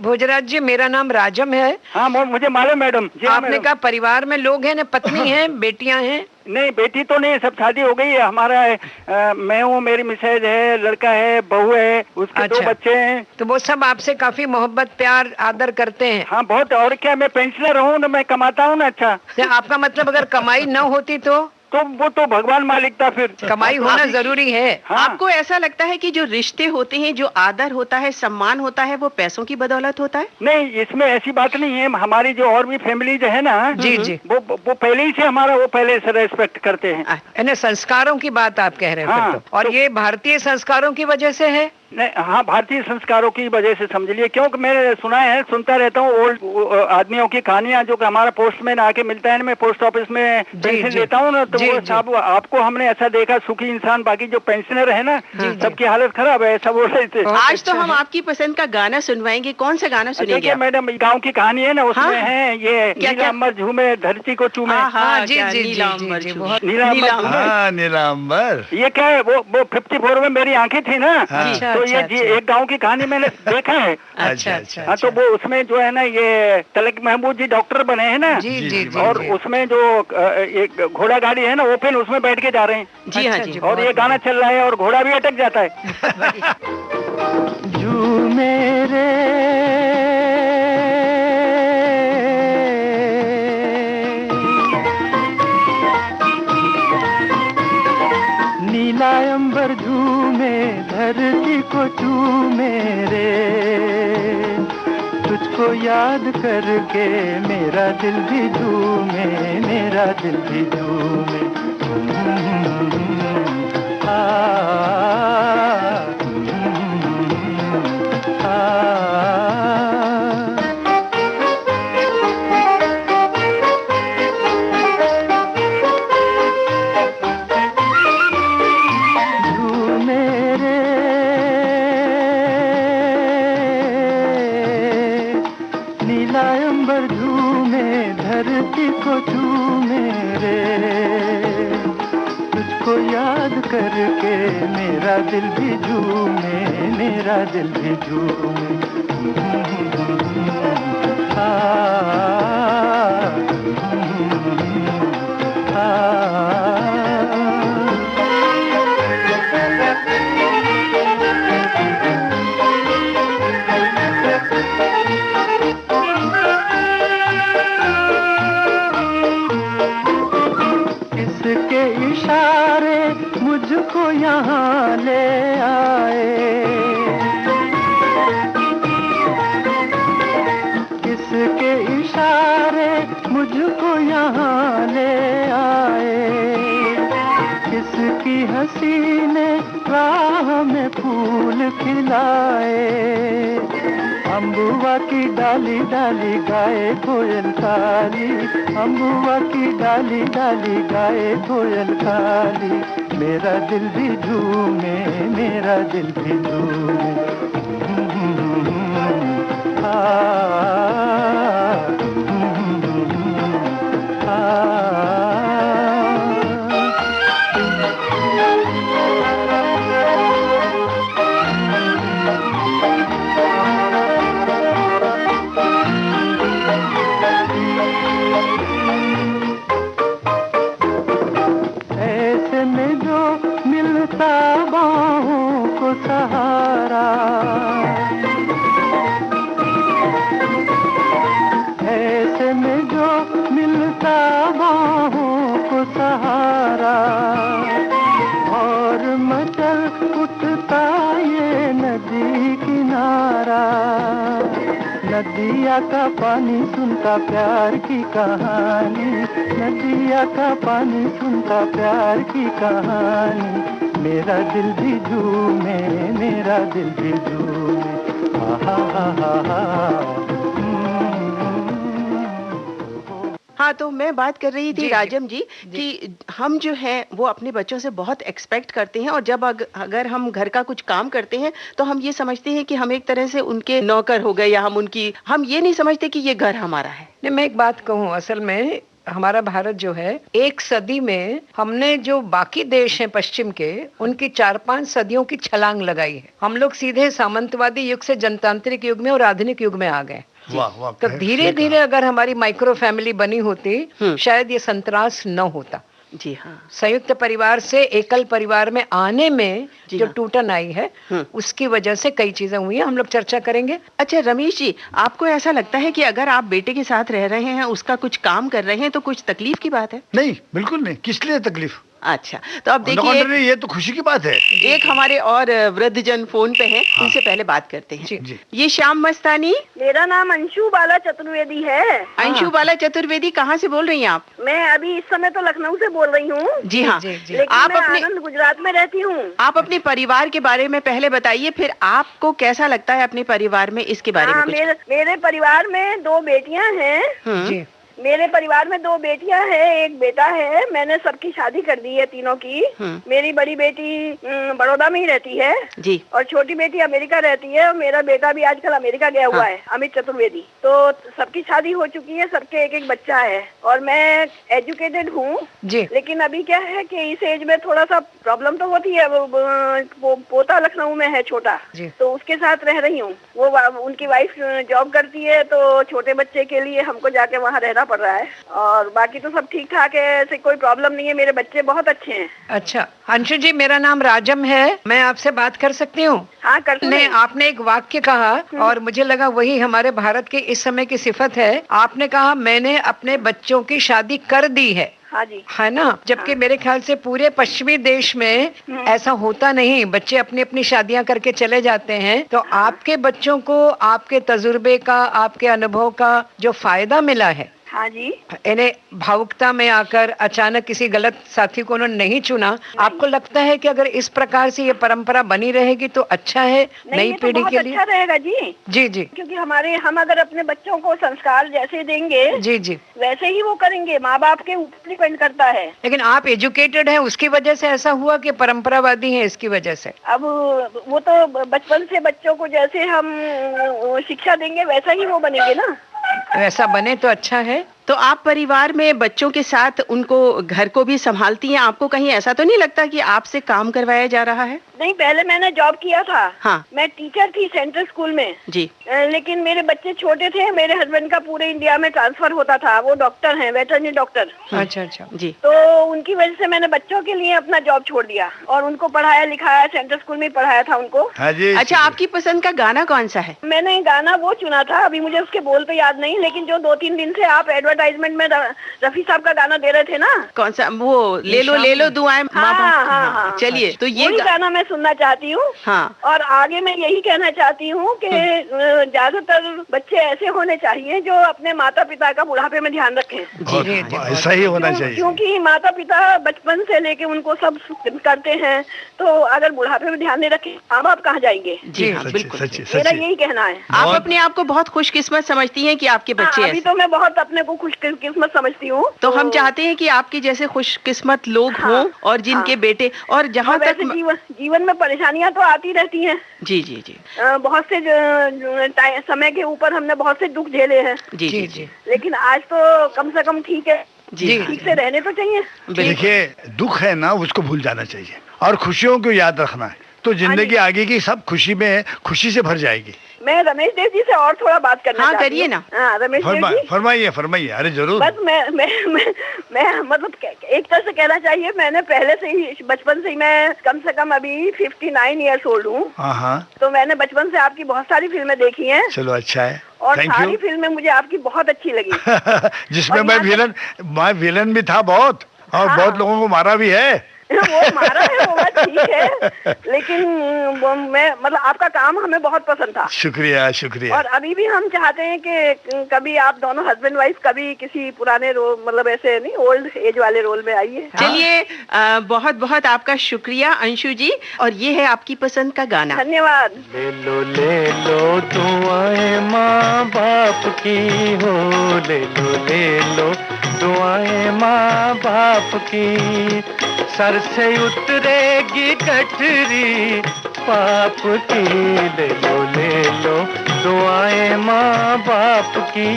भोजराज जी, मेरा नाम राजम है। हाँ, मुझे मालूम मैडम। आपने कहा परिवार में लोग हैं ना, पत्नी है, बेटियां हैं? नहीं, बेटी तो नहीं, सब शादी हो गई है। हमारा मैं हूँ, मेरी मिसेज है, लड़का है, बहू है, उसके 2 बच्चे हैं। तो वो सब आपसे काफी मोहब्बत, प्यार, आदर करते हैं? हाँ बहुत। और क्या, मैं पेंशनर हूँ ना, मैं कमाता हूँ ना। अच्छा, आपका मतलब अगर कमाई न होती तो वो तो भगवान मालिक था। फिर कमाई होना जरूरी है। हाँ। आपको ऐसा लगता है कि जो रिश्ते होते हैं, जो आदर होता है, सम्मान होता है, वो पैसों की बदौलत होता है? नहीं, इसमें ऐसी बात नहीं है। हमारी जो और भी फैमिली जो है ना, जी, वो पहले ही से हमारा वो पहले से रेस्पेक्ट करते हैं। संस्कारों की बात आप कह रहे हैं? हाँ, और ये भारतीय संस्कारों की वजह से है? नहीं, हाँ, भारतीय संस्कारों की वजह से समझ लिए। क्योंकि मैं सुना है, सुनता रहता हूँ ओल्ड आदमियों की कहानियां, जो कि हमारा पोस्टमैन आके मिलता है ना, मैं पोस्ट ऑफिस में पेंशन लेता हूँ ना, तो वो साहब आपको हमने ऐसा देखा, सुखी इंसान, बाकी जो पेंशनर है ना, सबकी हालत खराब है, ऐसा बोल रहे थे। आज तो हम आपकी पसंद का गाना सुनवाएंगे। कौन सा गाना सुनेंगे? मैडम, गाँव की कहानी है ना, उसमें है ये नीलांबर झूमे धरती को चूमे। नीलांबर। ये क्या है, वो 54 में मेरी आंखें थी ना, तो ये एक गांव की कहानी मैंने देखा है। अच्छा। हाँ, तो वो उसमें जो है ना, ये तलक महमूद जी डॉक्टर बने हैं ना, और उसमें जो एक घोड़ा गाड़ी है ना, ओपन, उसमें बैठ के जा रहे हैं। जी हाँ जी। और ये गाना चल रहा है और घोड़ा भी अटक जाता है। झूमे रे धरती को चूमे रे, तुझको याद करके मेरा दिल भी झूमे, मेरा दिल भी झूमे। धरती को झूमे रे, तुझको याद करके मेरा दिल भी झूमे, मेरा दिल भी झूमे। मुझको यहाँ ले आए, किसके इशारे मुझको यहाँ ले आए, किसकी हसीने राह में फूल खिलाए। अम्बुआ की डाली डाली गाए कोयल काली, अम्बुआ की डाली डाली गाए कोयल काली। मेरा दिल भी झूमे, मेरा दिल भी झूमे। ऐसे में जो मिलता बाहों को सहारा, ऐसे में जो मिलता बाहों को सहारा, और मचल उठता ये नदी किनारा। नदिया का पानी सुनता प्यार की कहानी, नदिया का पानी सुनता प्यार की कहानी। मेरा दिल भी झूमे, मेरा दिल भी झूमे। हाँ, तो मैं बात कर रही थी राजम जी कि हम जो है वो अपने बच्चों से बहुत एक्सपेक्ट करते हैं, और जब अगर हम घर का कुछ काम करते हैं तो हम ये समझते हैं कि हम एक तरह से उनके नौकर हो गए, या हम ये नहीं समझते कि ये घर हमारा है। नहीं, मैं एक बात कहूँ, असल में हमारा भारत जो है, एक सदी में हमने जो बाकी देश हैं पश्चिम के, उनकी 4-5 सदियों की छलांग लगाई है। हम लोग सीधे सामंतवादी युग से जनतांत्रिक युग में और आधुनिक युग में आ गए। तो धीरे धीरे अगर हमारी माइक्रो फैमिली बनी होती, शायद ये संतरास न होता। जी हाँ, संयुक्त परिवार से एकल परिवार में आने में जो टूटन आई है, उसकी वजह से कई चीजें हुई हैं, हम लोग चर्चा करेंगे। अच्छा रमेश जी, आपको ऐसा लगता है कि अगर आप बेटे के साथ रह रहे हैं, उसका कुछ काम कर रहे हैं, तो कुछ तकलीफ की बात है? नहीं, बिल्कुल नहीं। किस लिए तकलीफ? अच्छा, तो अब देखिए, ये तो खुशी की बात है। एक हमारे और वृद्ध जन फोन पे हैं, उनसे पहले बात करते हैं। जी। ये श्याम मस्तानी। मेरा नाम अंशु बाला चतुर्वेदी है। अंशु बाला चतुर्वेदी, कहाँ से बोल रही हैं आप? मैं अभी इस समय तो लखनऊ से बोल रही हूँ। जी हाँ, लेकिन आप मैं आनंद गुजरात में रहती हूँ। आप अपने परिवार के बारे में पहले बताइए, फिर आपको कैसा लगता है अपने परिवार में, इसके बारे में कुछ? मेरे परिवार में 2 बेटियां हैं। मेरे परिवार में 2 बेटियां हैं, एक बेटा है। मैंने सबकी शादी कर दी है, तीनों की। मेरी बड़ी बेटी बड़ौदा में ही रहती है जी, और छोटी बेटी अमेरिका रहती है। और मेरा बेटा भी आजकल अमेरिका गया हुआ है, अमित चतुर्वेदी। तो सबकी शादी हो चुकी है, सबके एक एक बच्चा है, और मैं एजुकेटेड हूँ। लेकिन अभी क्या है कि इस एज में थोड़ा सा प्रॉब्लम तो होती है। वो पोता लखनऊ में है छोटा, तो उसके साथ रह रही हूँ। वो उनकी वाइफ जॉब करती है, तो छोटे बच्चे के लिए हमको जाके वहाँ रहना पड़ रहा है। और बाकी तो सब ठीक ठाक है, ऐसे कोई प्रॉब्लम नहीं है। मेरे बच्चे बहुत अच्छे हैं। अच्छा अंशु जी, मेरा नाम राजम है, मैं आपसे बात कर सकती हूँ? हाँ, कर सकते हैं। आपने एक वाक्य कहा और मुझे लगा वही हमारे भारत की इस समय की सिफत है। आपने कहा मैंने अपने बच्चों की शादी कर दी है। हाँ जी। है ना, जबकि मेरे ख्याल से पूरे पश्चिमी देश में ऐसा होता नहीं, बच्चे अपनी अपनी शादियां करके चले जाते हैं। तो आपके बच्चों को आपके तजुर्बे का, आपके अनुभव का जो फायदा मिला है, हाँ जी, इन्हें भावुकता में आकर अचानक किसी गलत साथी को उन्होंने नहीं चुना, आपको लगता है कि अगर इस प्रकार से ये परंपरा बनी रहेगी तो अच्छा है नई पीढ़ी के लिए? अच्छा रहेगा जी। जी जी, क्योंकि हम अगर अपने बच्चों को संस्कार जैसे देंगे जी जी वैसे ही वो करेंगे, माँ बाप के ऊपर डिपेंड करता है। लेकिन आप एजुकेटेड हैं, उसकी वजह से ऐसा हुआ कि परंपरावादी हैं इसकी वजह से? अब वो तो बचपन से बच्चों को जैसे हम शिक्षा देंगे वैसा ही वो बनेंगे ना। वैसा बने तो अच्छा है। तो आप परिवार में बच्चों के साथ उनको घर को भी संभालती हैं, आपको कहीं ऐसा तो नहीं लगता कि आपसे काम करवाया जा रहा है? नहीं, पहले मैंने जॉब किया था। हाँ। मैं टीचर थी सेंट्रल स्कूल में जी। लेकिन मेरे बच्चे छोटे थे, मेरे हस्बैंड का पूरे इंडिया में ट्रांसफर होता था, वो डॉक्टर हैं, वेटरनरी डॉक्टर। अच्छा अच्छा जी। तो उनकी वजह से मैंने बच्चों के लिए अपना जॉब छोड़ दिया और उनको पढ़ाया लिखाया, सेंट्रल स्कूल में पढ़ाया था उनको। हाँ जी। अच्छा, आपकी पसंद का गाना कौन सा है? मैंने गाना वो चुना था, अभी मुझे उसके बोल तो याद नहीं, लेकिन जो 2-3 दिन से आप एडवर्टाइजमेंट में रफी साहब का गाना दे रहे थे ना। कौन सा? वो ले लो दुआएं माँ बाप। हाँ, चलिए, तो ये गाना मैं सुनना चाहती हूँ। हाँ। और आगे मैं यही कहना चाहती हूँ कि ज्यादातर बच्चे ऐसे होने चाहिए जो अपने माता पिता का बुढ़ापे में ध्यान रखें। ऐसा ही होना चाहिए, क्योंकि माता पिता बचपन से लेके उनको सब करते हैं, तो अगर बुढ़ापे में ध्यान नहीं रखें, माँ बाप कहाँ जाएंगे? जी हाँ, बिल्कुल, मेरा यही कहना है। आप अपने आप को बहुत खुशकिस्मत समझती हैं कि आपके बच्चे अभी तो मैं बहुत अपने को खुशकिस्मत समझती हूँ। तो हम चाहते हैं कि आपके जैसे खुशकिस्मत लोग हों और जिनके बेटे, और जहाँ तक जीवन में परेशानियां तो आती रहती हैं। जी जी जी। बहुत से समय के ऊपर हमने बहुत से दुख झेले हैं। जी जी जी। लेकिन आज तो कम से कम ठीक है, ठीक से रहने तो चाहिए। देखिए, दुख है ना, उसको भूल जाना चाहिए और खुशियों को याद रखना है, तो जिंदगी आगे की सब खुशी से भर जाएगी। मैं रमेश देव जी से और थोड़ा बात करना चाहती हूँ। करिए ना। रमेश देव जी, फरमाइए। अरे जरूर। बस मैं मतलब एक तरह से कहना चाहिए, मैंने पहले से ही बचपन से ही, मैं कम से कम अभी 59 ईयर्स ओल्ड हूँ। तो मैंने बचपन से आपकी बहुत सारी फिल्में देखी हैं। चलो, अच्छा है। और सारी फिल्में मुझे आपकी बहुत अच्छी लगी। जिसमें मैं विलन भी था बहुत, और बहुत लोगों को मारा भी है। वो मारा है, वो बात ठीक है, लेकिन मैं मतलब आपका काम हमें बहुत पसंद था। शुक्रिया। और अभी भी हम चाहते हैं कि कभी आप दोनों हस्बैंड वाइफ कभी किसी पुराने रोल, मतलब ऐसे नहीं, ओल्ड एज वाले रोल में आइए। चलिए, बहुत बहुत आपका शुक्रिया अंशु जी, और ये है आपकी पसंद का गाना। धन्यवाद। ले लो दुआएं माँ बाप की हो, ले लो दुआएं माँ बाप की, सर से उतरेगी गठरी पाप की, ले लो दुआएं माँ बाप की।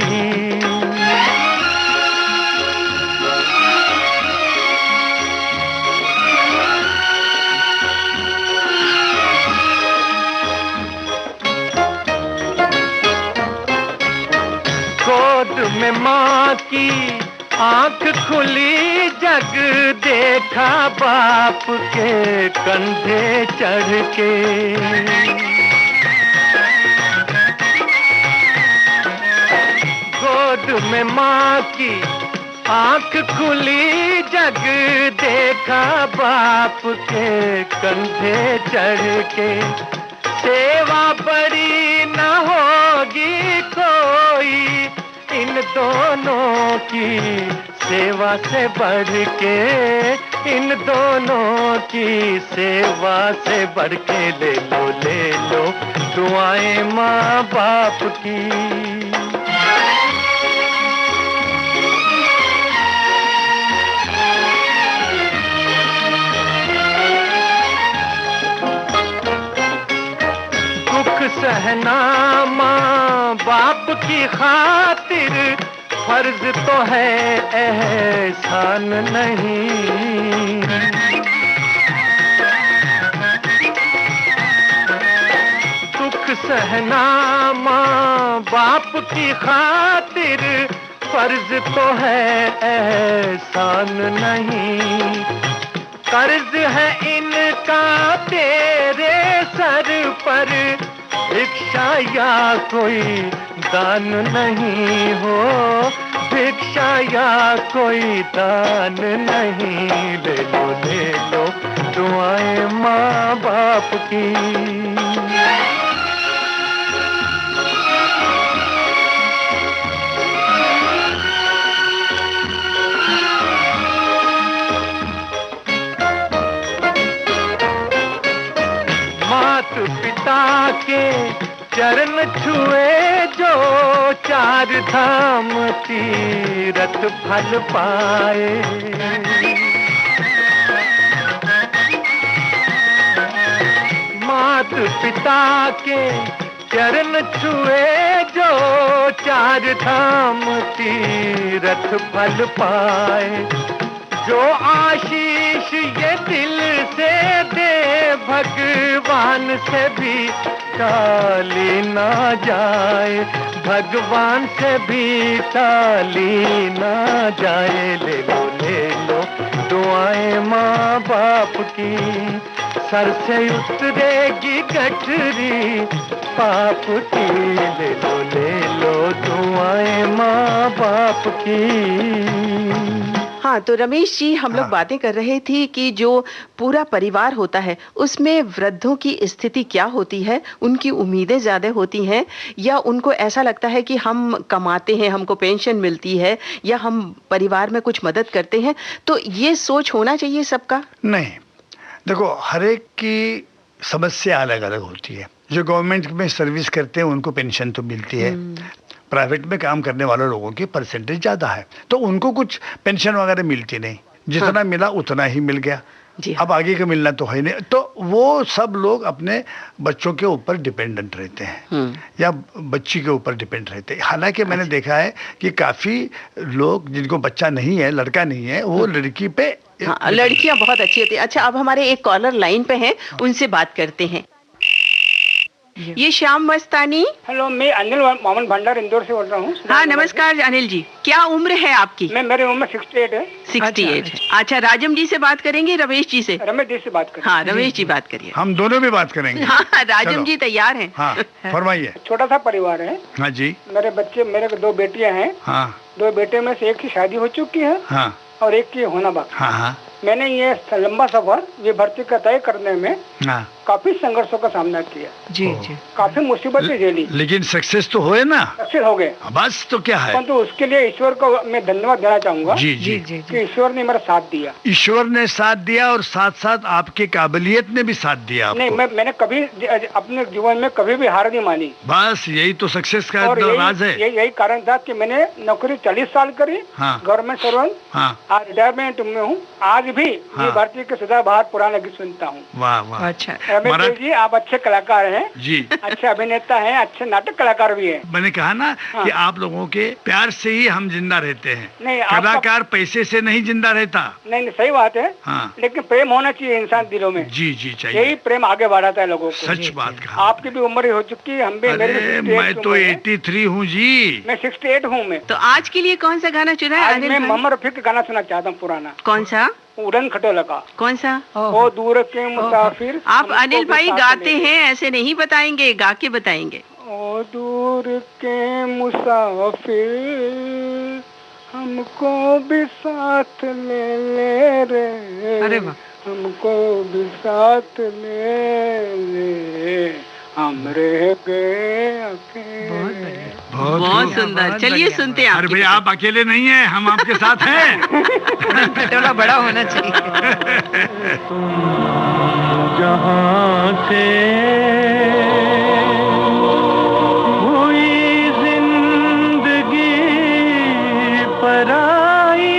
गोद में माँ की आँख खुली, जग देखा बाप के कंधे चढ़ के, गोद में माँ की आँख खुली, जग देखा बाप के कंधे चढ़ के, सेवा बड़ी न होगी कोई इन दोनों की, सेवा से बढ़ के, इन दोनों की सेवा से बढ़ के, ले लो दुआएं माँ बाप की। दुख सहना माँ बाप की खातिर फर्ज तो है, एहसान नहीं। दुख सहना माँ बाप की खातिर फर्ज तो है, एहसान नहीं। कर्ज है इनका तेरे सर पर, भिक्षा या कोई दान नहीं हो, भिक्षा दिया कोई दान नहीं, ले लो दुआएं माँ बाप की। मात पिता के चरण छुए जो, चार धाम तीरथ फल पाए। मात पिता के चरण छुए जो, चार धाम तीरथ फल पाए। जो आशीष ये दिल से दे, भगवान से भी टाली ना जाए, भगवान से भी टाली ना जाए। ले लो दुआएं माँ बाप की, सर से उतरेगी गठरी पाप की। ले लो दुआएं माँ बाप की। हाँ, तो रमेश जी, हम लोग बातें कर रहे थे कि जो पूरा परिवार होता है उसमें वृद्धों की स्थिति क्या होती है, उनकी उम्मीदें ज्यादा होती हैं या उनको ऐसा लगता है कि हम कमाते हैं, हमको पेंशन मिलती है या हम परिवार में कुछ मदद करते हैं, तो ये सोच होना चाहिए सबका? नहीं, देखो, हर एक की समस्या अलग अलग होती है। जो गवर्नमेंट में सर्विस करते हैं उनको पेंशन तो मिलती है, प्राइवेट में काम करने वाले लोगों की परसेंटेज ज्यादा है तो उनको कुछ पेंशन वगैरह मिलती नहीं, जितना मिला उतना ही मिल गया। अब आगे का मिलना तो है नहीं, तो वो सब लोग अपने बच्चों के ऊपर डिपेंडेंट रहते हैं या बच्ची के ऊपर डिपेंड रहते हैं। हालांकि मैंने देखा है कि काफी लोग जिनको बच्चा नहीं है, लड़का नहीं है, वो लड़की पे लड़कियां बहुत अच्छी होती है। अच्छा, अब हमारे एक कॉलर लाइन पे हैं, उनसे बात करते हैं। ये श्याम मस्तानी। हेलो, मैं अनिल मोहम्मद भंडार इंदौर से बोल रहा हूँ। हाँ, नमस्कार अनिल जी, क्या उम्र है आपकी? मेरी उम्र 68 है। 68 है। अच्छा, राजम जी से बात करेंगे, रमेश जी से? रमेश जी से बात करेंगे। हाँ, रमेश जी बात करिए। हम दोनों भी बात करेंगे। हाँ, राजम जी तैयार हैं। हाँ, फरमाइए। छोटा सा परिवार है। हाँ जी। मेरे 2 बेटियां हैं। हाँ। 2 बेटे में से एक की शादी हो चुकी है। हाँ। और एक की होना बाकी। हाँ हाँ। मैंने ये लंबा सफर ये भर्ती का तय करने में काफी संघर्षों का सामना किया। जी जी। काफी मुसीबतें झेली, लेकिन सक्सेस तो हुए ना? सक्सेस हो गए, बस तो क्या है। परंतु उसके लिए ईश्वर को मैं धन्यवाद देना चाहूंगा। जी जी जी कि ईश्वर ने मेरा साथ दिया। ईश्वर ने साथ दिया और साथ साथ आपकी काबिलियत ने भी साथ दिया आपको। नहीं, मैंने कभी अपने जीवन में कभी भी हार नहीं मानी। बस यही तो सक्सेस का राज है। यही कारण था कि मैंने नौकरी 40 साल करी, गवर्नमेंट सर्वेंट। आज रिटायरमेंट में हूँ, आज भी भारतीय के सदाबहार पुराने गीत सुनता हूँ। वाह वाह। अच्छा रमेश जी, आप अच्छे कलाकार हैं जी, अच्छे अभिनेता हैं, अच्छे नाटक कलाकार भी हैं। मैंने कहा ना कि आप लोगों के प्यार से ही हम जिंदा रहते हैं। नहीं, कलाकार पैसे से नहीं जिंदा रहता। नहीं, सही बात है। लेकिन प्रेम होना चाहिए इंसान दिलों में। जी जी, चाहिए। यही प्रेम आगे बढ़ाता है लोगों को। सच बात कहा। आपकी भी उम्र हो चुकी है, हम भी। मैं तो 83 हूँ जी। मैं 68 हूँ। मैं तो आज के लिए कौन सा गाना चुना है? मैं मोहम्मद रफी का गाना सुनना चाहता हूँ, पुराना। कौन सा? उड़न खटोला का। कौन सा? ओ दूर के मुसाफिर। आप अनिल भाई गाते हैं, ऐसे नहीं बताएंगे, गा के बताएंगे। ओ दूर के मुसाफिर, हमको भी साथ ले रे। अरे वाह। हमको भी साथ ले, हम रह गए अकेले। बहुत सुंदर। चलिए सुनते हैं। अरे भैया, आप अकेले नहीं हैं, हम आपके साथ हैं। खटोला बड़ा होना चाहिए। तुम जहाँ से हुई जिंदगी पराई,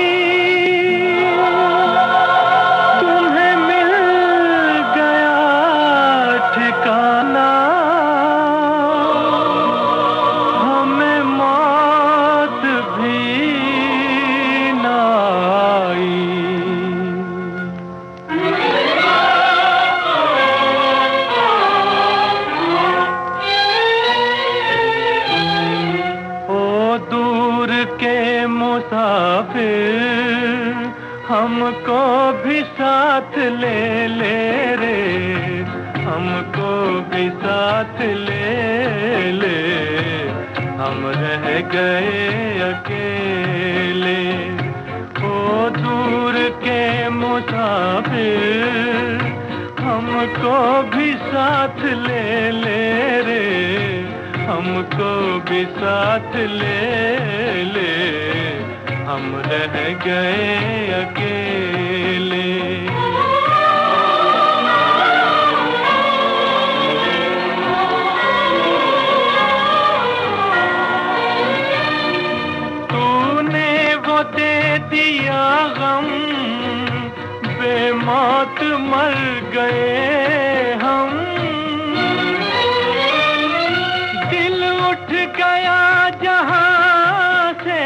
तुम्हें मिल गया ठिकाना, हमें मौत भी ना आई। ओ दूर के मुसाफिर, हमको भी साथ ले रे। हमको भी साथ ले, हम रह गए अकेले। फिर हमको भी साथ ले ले रे, हमको भी साथ ले ले, हम रह गए अकेले। तूने वो दे दिया गम, बेमौत मर गए हम, दिल उठ गया जहां से,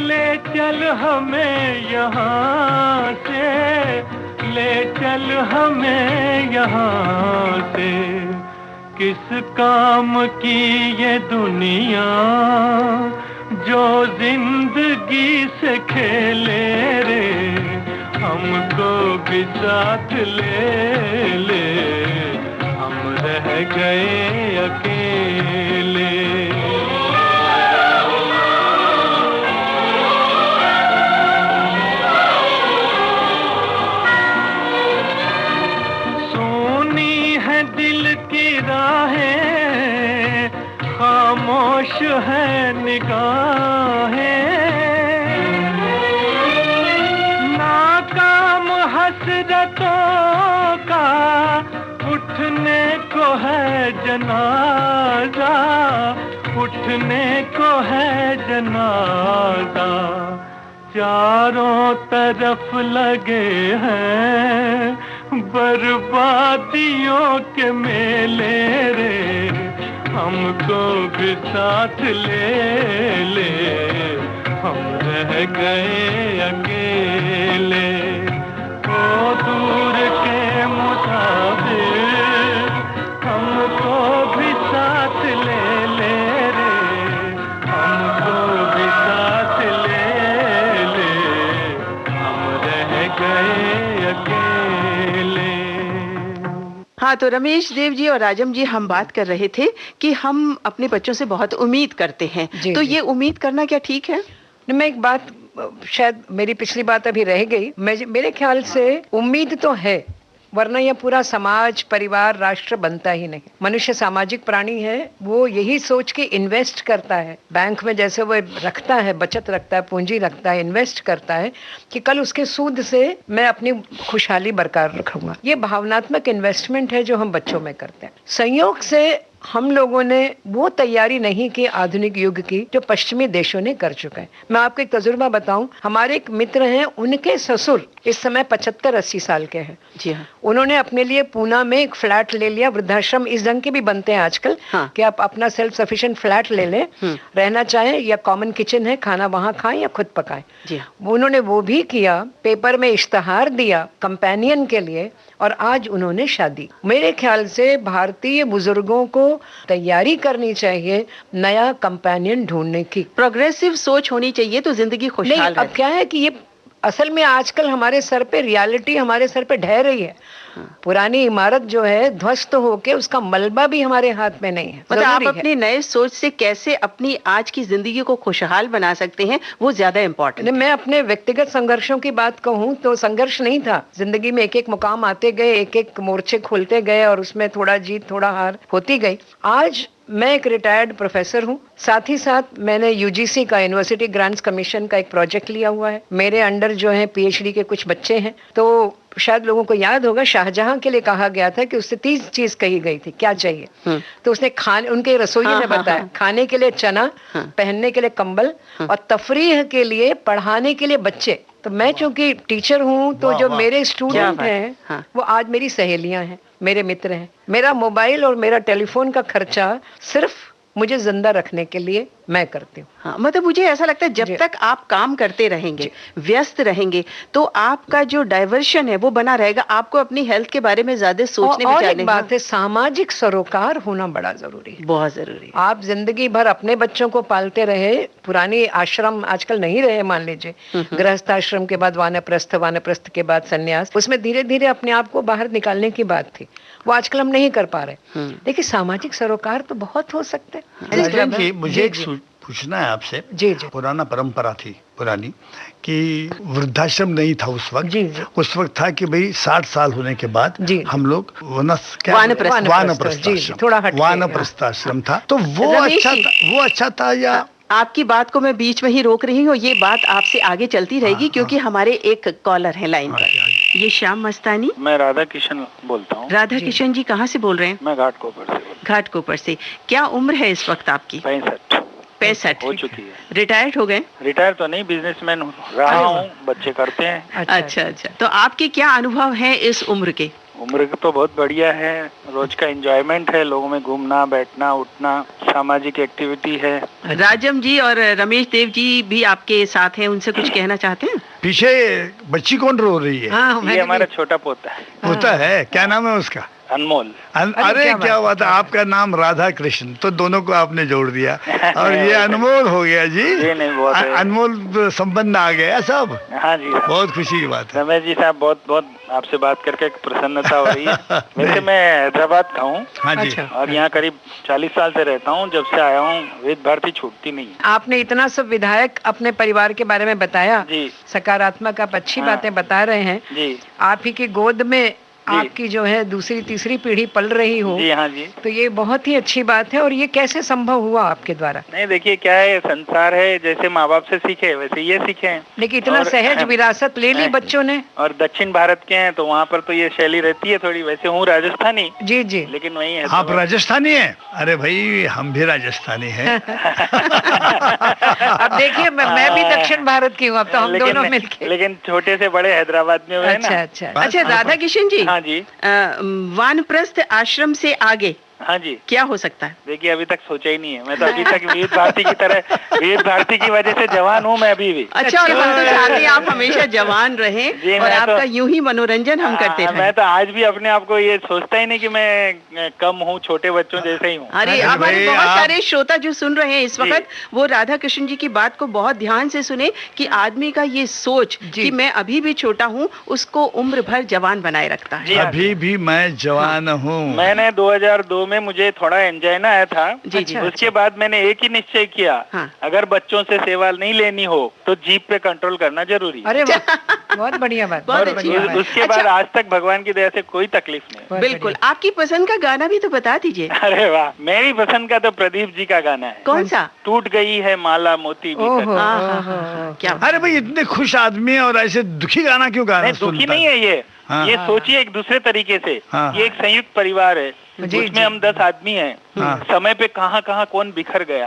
ले चल हमें यहाँ से, ले चल हमें यहाँ से। किस काम की ये दुनिया जो जिंदगी से खेले रे, हमको भी साथ ले ले, हम रह गए अकेले। दिल की राहें, खामोश है निगाहें, नाकाम हसरतों का उठने को है जनाजा, उठने को है जनाजा। चारों तरफ लगे हैं बर्बादियों के मेले रे, हमको भी साथ ले ले, हम रह गए अकेले। ओ दूर के मुसाफिर, हमको भी साथ ले ले रे, हमको भी साथ ले ले, हम रह गए अकेले। हाँ, तो रमेश देव जी और राजम जी, हम बात कर रहे थे कि हम अपने बच्चों से बहुत उम्मीद करते हैं, तो ये उम्मीद करना क्या ठीक है? मैं एक बात, शायद मेरी पिछली बात अभी रह गई, मेरे ख्याल से उम्मीद तो है, वरना यह पूरा समाज, परिवार, राष्ट्र बनता ही नहीं। मनुष्य सामाजिक प्राणी है, वो यही सोच के इन्वेस्ट करता है, बैंक में जैसे वो रखता है, बचत रखता है, पूंजी रखता है, इन्वेस्ट करता है कि कल उसके सूद से मैं अपनी खुशहाली बरकरार रखूंगा। ये भावनात्मक इन्वेस्टमेंट है जो हम बच्चों में करते हैं। संयोग से हम लोगों ने वो तैयारी नहीं की आधुनिक युग की जो पश्चिमी देशों ने कर चुके हैं। मैं आपको एक तजुर्बा बताऊं, हमारे एक मित्र हैं, उनके ससुर इस समय 75-80 साल के हैं। जी हाँ। उन्होंने अपने लिए पूना में एक फ्लैट ले लिया। वृद्धाश्रम इस ढंग के भी बनते हैं आजकल, हाँ। कि आप अपना सेल्फ सफिशिएंट फ्लैट ले लें, रहना चाहें, या कॉमन किचन है, खाना वहां खाएं या खुद पकाएं। जी हाँ। उन्होंने वो भी किया, पेपर में इश्तहार दिया कंपेनियन के लिए, और आज उन्होंने शादी। मेरे ख्याल से भारतीय बुजुर्गों को तैयारी करनी चाहिए नया कंपेनियन ढूंढने की। प्रोग्रेसिव सोच होनी चाहिए तो जिंदगी खुशहाल रहे। अब क्या है कि ये असल में आजकल हमारे सर पे रियलिटी हमारे सर पे ढह रही है। पुरानी इमारत जो है ध्वस्त होके उसका मलबा भी हमारे हाथ में नहीं है। मतलब आप अपनी नए सोच से कैसे अपनी आज की जिंदगी को खुशहाल बना सकते हैं, वो ज्यादा इम्पोर्टेंट। मैं अपने व्यक्तिगत संघर्षों की बात कहूँ तो संघर्ष नहीं था जिंदगी में, एक एक मुकाम आते गए, एक एक मोर्चे खोलते गए और उसमें थोड़ा जीत थोड़ा हार होती गई। आज मैं एक रिटायर्ड प्रोफेसर हूँ, साथ ही साथ मैंने यूजीसी का, यूनिवर्सिटी ग्रांट्स कमीशन का एक प्रोजेक्ट लिया हुआ है। मेरे अंडर जो है पीएचडी के कुछ बच्चे हैं। तो शायद लोगों को याद होगा, शाहजहां के लिए कहा गया था कि उससे 30 चीज कही गई थी, क्या चाहिए। तो उसने खाने, उनके रसोई ने बताया, खाने के लिए चना, पहनने के लिए कंबल, और तफरीह के लिए, पढ़ाने के लिए बच्चे। तो मैं चूंकि टीचर हूँ, तो जो मेरे स्टूडेंट हैं वो आज मेरी सहेलियां हैं, मेरे मित्र हैं। मेरा मोबाइल और मेरा टेलीफोन का खर्चा सिर्फ मुझे जिंदा रखने के लिए मैं करती हूँ। हाँ, मतलब मुझे ऐसा लगता है जब तक आप काम करते रहेंगे, व्यस्त रहेंगे, तो आपका जो डाइवर्शन है वो बना रहेगा। आपको अपनी हेल्थ के बारे में ज्यादा सोचने और एक बात है, सामाजिक सरोकार होना बड़ा जरूरी है, बहुत जरूरी है। आप जिंदगी भर अपने बच्चों को पालते रहे, पुरानी आश्रम आजकल नहीं रहे, मान लीजिए गृहस्थ आश्रम के बाद वानप्रस्थ, वानप्रस्थ के बाद संन्यास, उसमें धीरे धीरे अपने आप को बाहर निकालने की बात थी, वो आजकल हम नहीं कर पा रहे। देखिए सामाजिक सरोकार तो बहुत हो सकते हैं। मुझे एक पूछना है आपसे। जी जी। पुराना परंपरा थी पुरानी कि वृद्धाश्रम नहीं था उस वक्त। जी जी। उस वक्त था कि भाई 60 साल होने के बाद हम लोग वानप्रस्थाश्रम था। तो वो अच्छा था या? आपकी बात को मैं बीच में ही रोक रही हूँ, ये बात आपसे आगे चलती रहेगी क्योंकि हमारे एक कॉलर है लाइन पर। ये श्याम मस्तानी। मैं राधा किशन बोलता हूँ। राधा किशन जी कहाँ से बोल रहे हैं? मैं घाटकोपर से। घाटकोपर से। क्या उम्र है इस वक्त आपकी? 65 हो चुकी है। रिटायर्ड हो गए? रिटायर तो नहीं, बिजनेसमैन रहा हूँ, बच्चे करते हैं। अच्छा। तो आपके क्या अनुभव है इस उम्र के? उम्र तो बहुत बढ़िया है, रोज का एंजॉयमेंट है, लोगों में घूमना बैठना उठना, सामाजिक एक्टिविटी है। राजम जी और रमेश देव जी भी आपके साथ हैं, उनसे कुछ कहना चाहते हैं? पीछे बच्ची कौन रो रही है? ये हमारा छोटा पोता है। पोता है, क्या नाम है उसका? अनमोल। अरे क्या बात है, आपका नाम राधा कृष्ण, तो दोनों को आपने जोड़ दिया और ये अनमोल हो गया जी। अनमोल संबंध आ गया सब। हाँ जी, बहुत खुशी की बात है। रमेश जी साहब, बहुत बहुत आपसे बात करके प्रसन्नता हो रही है। वैसे मैं हैदराबाद का हूँ। हाँ जी। और यहाँ करीब 40 साल से रहता हूँ, जब से आया हूँ विविध भारती छूटती नहीं। आपने इतना सब विधायक अपने परिवार के बारे में बताया जी, सकारात्मक आप अच्छी बातें बता रहे हैं जी। आप ही की गोद में आपकी जो है दूसरी तीसरी पीढ़ी पल रही हो जी। हाँ जी। तो ये बहुत ही अच्छी बात है। और ये कैसे संभव हुआ आपके द्वारा? नहीं देखिए क्या है, संसार है, जैसे माँ बाप से सीखे वैसे ये सीखे। लेकिन इतना सहज विरासत ले ली बच्चों ने। और दक्षिण भारत के हैं तो वहाँ पर तो ये शैली रहती है थोड़ी। वैसे हूँ राजस्थानी। जी जी। लेकिन वही है। आप राजस्थानी हैं? अरे भाई हम भी राजस्थानी हैं। अब देखिए मैं भी दक्षिण भारत की हूँ, अब तो हम दोनों मिलके। लेकिन छोटे से बड़े हैदराबाद में हुए। अच्छा राधा किशन जी। हाँ जी। वानप्रस्थ आश्रम से आगे हाँ जी क्या हो सकता है? देखिए अभी तक सोचा ही नहीं है। मैं तो अभी तक विविध भारती की तरह, विविध भारती की वजह से जवान हूँ मैं अभी भी। अच्छा, और हम तो चाहते हैं आप हमेशा जवान रहें और आपका यूं ही मनोरंजन हम करते रहें। मैं तो आज भी अपने आप को ये सोचता ही नहीं कि मैं कम हूँ, छोटे बच्चों जैसे ही हूँ। अरे हमारे बहुत सारे श्रोता जो सुन रहे हैं इस वक्त, वो राधा कृष्ण जी की बात को बहुत ध्यान से सुने कि आदमी का ये सोच कि मैं अभी भी छोटा हूँ उसको उम्र भर जवान बनाए रखता है। अभी भी मैं जवान हूँ। मैंने 2002 में मुझे थोड़ा एंजाइना आया था। उसके बाद मैंने एक ही निश्चय किया, अगर बच्चों से सेवा नहीं लेनी हो तो जीभ पे कंट्रोल करना जरूरी। अरे बहुत बढ़िया बात, बहुत अच्छी बात। उसके बाद आज तक भगवान की दया से कोई तकलीफ नहीं। बिल्कुल। आपकी पसंद का गाना भी तो बता दीजिए। अरे वाह, मेरी पसंद का तो प्रदीप जी का गाना है। कौन सा? टूट गई है माला मोती क्या। अरे भाई इतने खुश आदमी है और ऐसे दुखी गाना क्यों गा रहे हैं? दुखी नहीं है ये सोचिए एक दूसरे तरीके से। ये एक संयुक्त परिवार है, उसमें हम 10 आदमी हैं। समय पे कहाँ कहाँ कौन बिखर गया।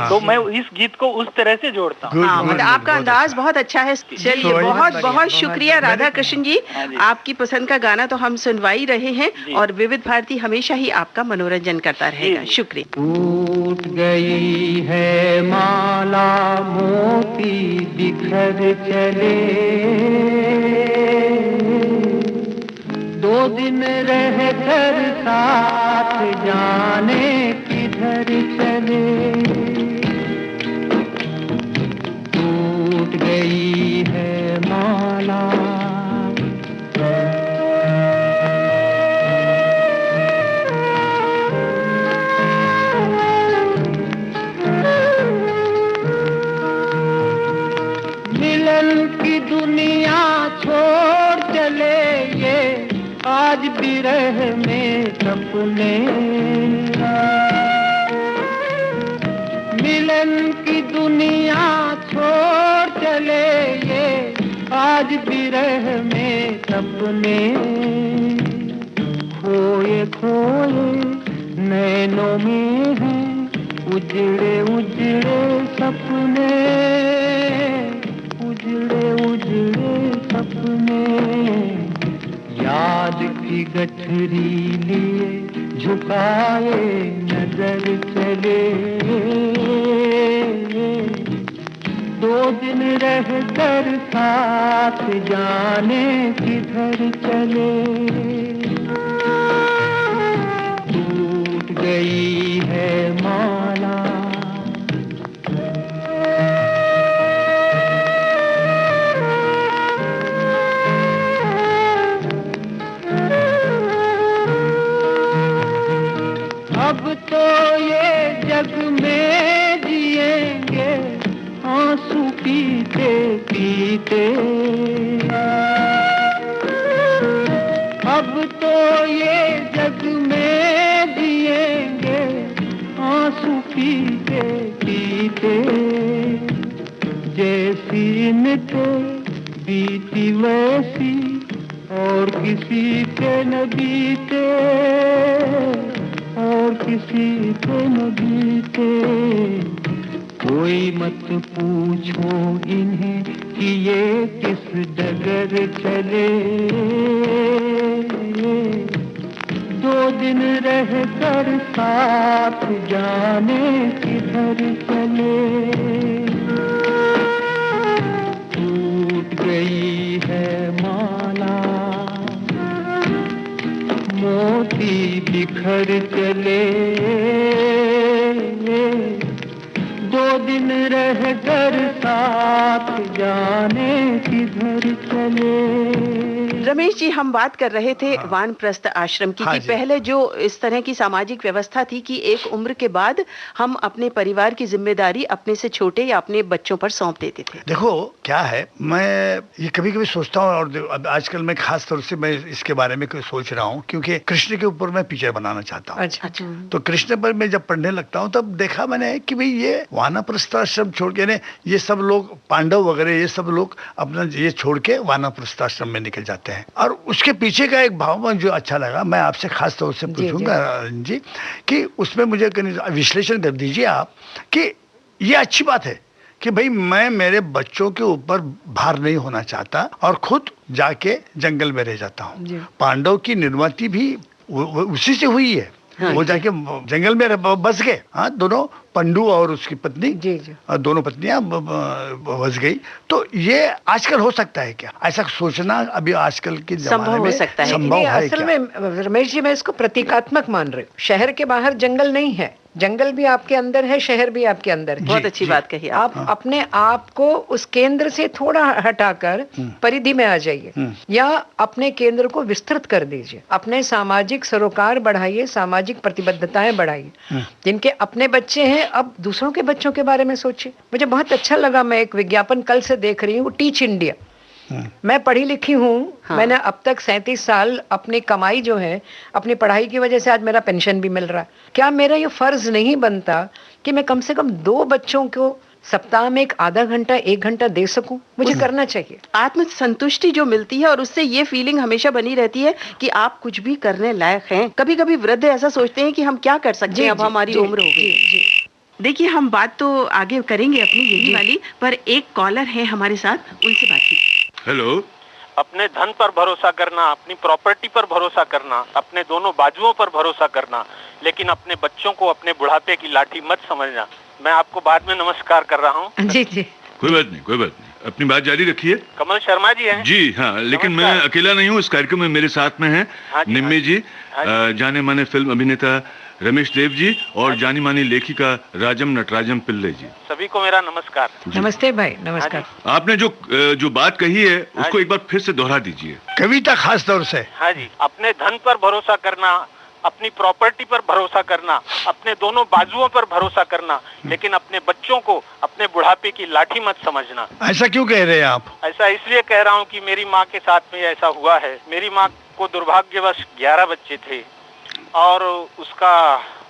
तो मैं इस गीत को उस तरह से जोड़ता हूँ। मतलब आपका अंदाज बहुत अच्छा है। चलिए बहुत बहुत शुक्रिया राधा कृष्ण जी। आपकी पसंद का गाना तो हम सुनवाई रहे हैं और विविध भारती हमेशा ही आपका मनोरंजन करता रहेगा। शुक्रिया। टूट गई है माला मोती बिखर चले, 2 दिन रह कर साथ जाने किधर चले। टूट गई है माला मिलन की दुनिया छोड़ चले ये आज बिरह में सपने। मिलन की दुनिया छोड़ चले ये आज बिरह में सपने। खोए खोए नैनों में हैं उजड़े उजड़े सपने, उजड़े उजड़े सपने। याद की गठरी लिए झुकाए नजर चले, 2 दिन रह कर साथ जाने किधर चले। टूट गई है माला अब तो ये जग में जिएंगे पीते पीते। अब तो ये जग में जिएंगे आंसू पीते पीते। जैसी मिटे बीती वैसी और किसी के न बीते, और किसी के न बीते। कोई मत पूछो इन्हें कि ये किस डगर चले। 2 दिन रह कर साथ जाने किधर चले। टूट गई है माला मोती बिखर चले। 2 दिन रह कर साथ जाने किधर चले। रमेश जी, हम बात कर रहे थे वानप्रस्थ आश्रम की, कि पहले जो इस तरह की सामाजिक व्यवस्था थी कि एक उम्र के बाद हम अपने परिवार की जिम्मेदारी अपने से छोटे या अपने बच्चों पर सौंप देते थे। देखो क्या है, मैं ये कभी कभी सोचता हूँ, और आजकल मैं खास तौर से मैं इसके बारे में सोच रहा हूँ, क्योंकि कृष्ण के ऊपर मैं पिक्चर बनाना चाहता हूँ। अच्छा। तो कृष्ण पर मैं जब पढ़ने लगता हूँ तब देखा मैंने कि भाई ये वानप्रस्थ आश्रम छोड़ के, ये सब लोग पांडव वगैरह ये सब लोग अपना ये छोड़ के वानप्रस्थ आश्रम में निकल जाते हैं। और उसके पीछे का एक भाव मुझे अच्छा लगा, मैं आपसे खास तौर से पूछूंगा जी कि उसमें मुझे विश्लेषण कर दीजिए आप कि ये अच्छी बात है कि भाई मैं मेरे बच्चों के ऊपर भार नहीं होना चाहता और खुद जाके जंगल में रह जाता हूँ। पांडव की निर्मिति भी उसी से हुई है। वो जाके जंगल में बस गए। हाँ, दोनों पंडु और उसकी पत्नी, दोनों पत्नियां बस गई। तो ये आजकल हो सकता है क्या? ऐसा सोचना अभी आजकल के जमाने में संभव है असल में रमेश जी, मैं इसको प्रतीकात्मक मान रही हूँ। शहर के बाहर जंगल नहीं है, जंगल भी आपके अंदर है, शहर भी आपके अंदर है। बहुत अच्छी बात कही आप अपने आप को उस केंद्र से थोड़ा हटाकर परिधि में आ जाइए, या अपने केंद्र को विस्तृत कर दीजिए। अपने सामाजिक सरोकार बढ़ाइए, सामाजिक प्रतिबद्धताएं बढ़ाइए। जिनके अपने बच्चे हैं, अब दूसरों के बच्चों के बारे में सोचिए। मुझे बहुत अच्छा लगा, मैं एक विज्ञापन कल से देख रही हूँ, टीच इंडिया। मैं पढ़ी लिखी हूँ। मैंने अब तक 37 साल अपनी कमाई जो है, अपनी पढ़ाई की वजह से आज मेरा पेंशन भी मिल रहा है। क्या मेरा ये फर्ज नहीं बनता कि मैं कम से कम 2 बच्चों को सप्ताह में एक आधा घंटा 1 घंटा दे सकूं? मुझे करना चाहिए। आत्म संतुष्टि जो मिलती है और उससे ये फीलिंग हमेशा बनी रहती है कि आप कुछ भी करने लायक हैं। कभी कभी वृद्ध ऐसा सोचते हैं कि हम क्या कर सकते हैं, अब हमारी उम्र हो गई। देखिए, हम बात तो आगे करेंगे अपनी यही वाली, पर एक कॉलर है हमारे साथ, उनसे बातचीत। हेलो। अपने धन पर भरोसा करना, अपनी प्रॉपर्टी पर भरोसा करना, अपने दोनों बाजुओं पर भरोसा करना, लेकिन अपने बच्चों को अपने बुढ़ापे की लाठी मत समझना। मैं आपको बाद में नमस्कार कर रहा हूँ। जी जी, कोई बात नहीं, कोई बात नहीं, अपनी बात जारी रखिए। कमल शर्मा जी हैं? जी हाँ, लेकिन मैं अकेला नहीं हूँ इस कार्यक्रम में, मेरे साथ में हैं निम्मी जी, जाने माने फिल्म अभिनेता रमेश देव जी और जानी मानी लेखिका राजम नटराजम पिल्ले जी। सभी को मेरा नमस्कार। नमस्ते भाई, नमस्कार। आपने जो बात कही है उसको एक बार फिर से दोहरा दीजिए, कविता खास तौर से। हाँ जी, अपने धन पर भरोसा करना, अपनी प्रॉपर्टी पर भरोसा करना, अपने दोनों बाजुओं पर भरोसा करना, लेकिन अपने बच्चों को अपने बुढ़ापे की लाठी मत समझना। ऐसा क्यों कह रहे हैं आप? ऐसा इसलिए कह रहा हूँ कि मेरी माँ के साथ में ऐसा हुआ है। मेरी माँ को दुर्भाग्यवश 11 बच्चे थे और उसका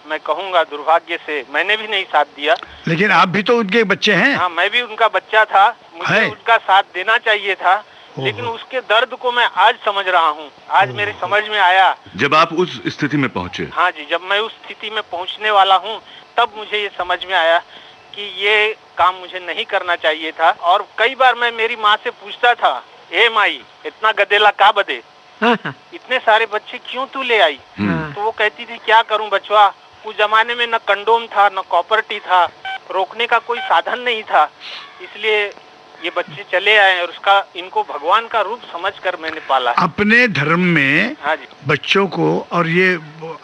मैं कहूँगा दुर्भाग्य से मैंने भी नहीं साथ दिया। लेकिन आप भी तो उनके बच्चे हैं। हाँ, मैं भी उनका बच्चा था, मुझे उनका साथ देना चाहिए था, लेकिन उसके दर्द को मैं आज समझ रहा हूँ। आज मेरे समझ में आया जब आप उस स्थिति में पहुँचे। हाँ जी, जब मैं उस स्थिति में पहुँचने वाला हूँ तब मुझे ये समझ में आया कि ये काम मुझे नहीं करना चाहिए था। और कई बार मैं मेरी माँ से पूछता था, ए माई, इतना गदेला का बदे, इतने सारे बच्चे क्यों तू ले आई? तो वो कहती थी, क्या करूं बचवा, उस जमाने में न कंडोम था, न कॉपर्टी था, रोकने का कोई साधन नहीं था, इसलिए ये बच्चे चले आए और उसका इनको भगवान का रूप समझकर मैंने पाला। अपने धर्म में बच्चों को और ये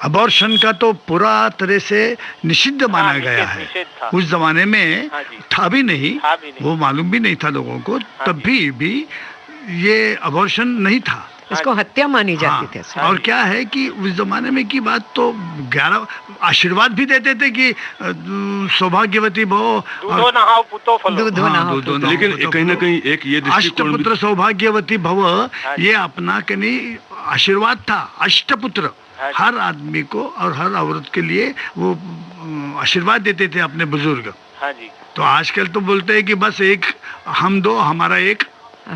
अबॉर्शन का तो पूरा तरह से निषिद्ध माना गया है। उस जमाने में था भी नहीं, वो मालूम भी नहीं था लोगों को, तब भी ये अबॉर्शन नहीं था। इसको हत्या मानी जाती थी। और क्या है कि उस जमाने में की बात तो 11 आशीर्वाद भी देते थे कि सौभाग्यवती भव, दूधो नहाओ पुतो फलो। लेकिन कहीं ना कहीं एक ये अष्टपुत्र सौभाग्यवती भव, ये अपना कहीं आशीर्वाद था। अष्टपुत्र हर आदमी को और हर औरत के लिए वो आशीर्वाद देते थे अपने बुजुर्ग। हाँ जी। तो आजकल तो बोलते हैं कि बस एक हम दो हमारा एक,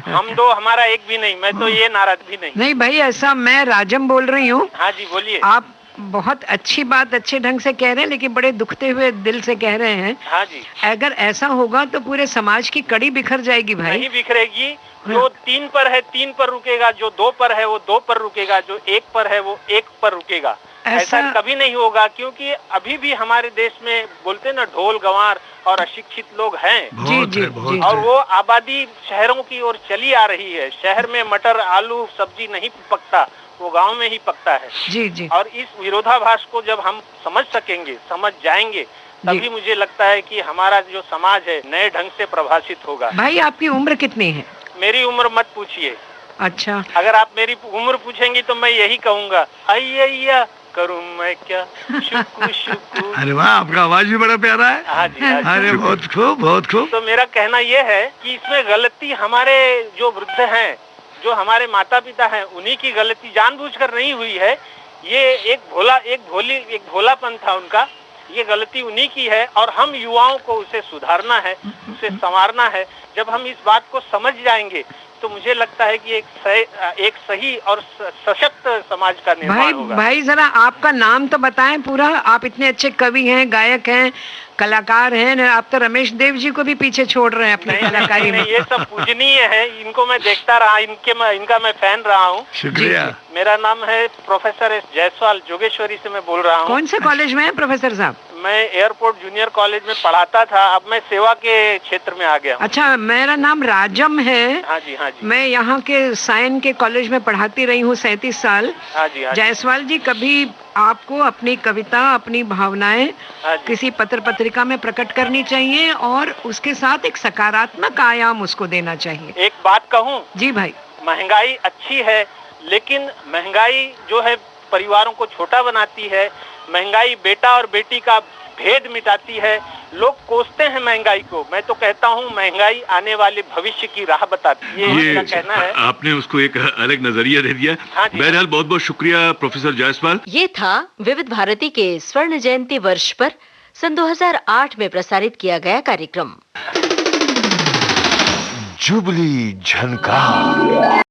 हम दो हमारा एक भी नहीं। मैं तो ये नाराज भी नहीं। नहीं भाई, ऐसा मैं राजम बोल रही हूँ। हाँ जी बोलिए। आप बहुत अच्छी बात अच्छे ढंग से कह रहे हैं, लेकिन बड़े दुखते हुए दिल से कह रहे हैं। हाँ जी। अगर ऐसा होगा तो पूरे समाज की कड़ी बिखर जाएगी भाई। नहीं बिखरेगी। जो 3 पर है 3 पर रुकेगा, जो 2 पर है वो 2 पर रुकेगा, जो 1 पर है वो 1 पर रुकेगा। ऐसा कभी नहीं होगा, क्योंकि अभी भी हमारे देश में बोलते ना ढोल गंवार और अशिक्षित लोग हैं। जी जी जी। और वो आबादी शहरों की ओर चली आ रही है। शहर में मटर आलू सब्जी नहीं पकता, वो गांव में ही पकता है। जी जी। और इस विरोधाभास को जब हम समझ सकेंगे, समझ जाएंगे, तभी मुझे लगता है कि हमारा जो समाज है नए ढंग से प्रभाषित होगा। भाई आपकी उम्र कितनी है? मेरी उम्र मत पूछिए। अच्छा। अगर आप मेरी उम्र पूछेंगी तो मैं यही कहूँगा, अय्या करूँ मैं क्या, शुक्र शुक्र। अरे वाह, आपका आवाज भी बड़ा प्यारा है। हाँ जी, हाँ जी। अरे बहुत खूब, बहुत खूब। तो मेरा कहना ये है कि इसमें गलती हमारे जो वृद्ध हैं, जो हमारे माता पिता हैं, उन्हीं की गलती जानबूझकर नहीं हुई है। ये एक भोलापन था उनका। ये गलती उन्हीं की है और हम युवाओं को उसे सुधारना है, उसे संवारना है। जब हम इस बात को समझ जाएंगे तो मुझे लगता है कि एक सही और सशक्त समाज का निर्माण होगा। भाई जरा आपका नाम तो बताएं पूरा। आप इतने अच्छे कवि हैं, गायक हैं, कलाकार हैं। आप तो रमेश देव जी को भी पीछे छोड़ रहे हैं अपनी कलाकारी में। ये सब पूजनीय है, इनको मैं देखता रहा, इनका मैं फैन रहा हूँ। शुक्रिया। मेरा नाम है प्रोफेसर एस जायसवाल, जोगेश्वरी से मैं बोल रहा हूँ। कौन से कॉलेज में है प्रोफेसर साहब? मैं एयरपोर्ट जूनियर कॉलेज में पढ़ाता था, अब मैं सेवा के क्षेत्र में आ गया हूँ। अच्छा, मेरा नाम राजम है। हाँ जी, हाँ जी। मैं यहाँ के साइन के कॉलेज में पढ़ाती रही हूँ 37 साल। हाँ जी, हाँ जी। जायसवाल जी, कभी आपको अपनी कविता, अपनी भावनाएं किसी पत्र पत्रिका में प्रकट करनी चाहिए और उसके साथ एक सकारात्मक आयाम उसको देना चाहिए। एक बात कहूँ? जी भाई। महंगाई अच्छी है, लेकिन महंगाई जो है परिवारों को छोटा बनाती है। महंगाई बेटा और बेटी का भेद मिटाती है। लोग कोसते हैं महंगाई को। मैं तो कहता हूँ महंगाई आने वाले भविष्य की राह बताती है। ये मेरा कहना है। आपने उसको एक अलग नजरिया दे दिया। हाँ, बहरहाल बहुत बहुत शुक्रिया प्रोफेसर जायसवाल। ये था विविध भारती के स्वर्ण जयंती वर्ष पर सन 2008 में प्रसारित किया गया कार्यक्रम जुबली झनकार।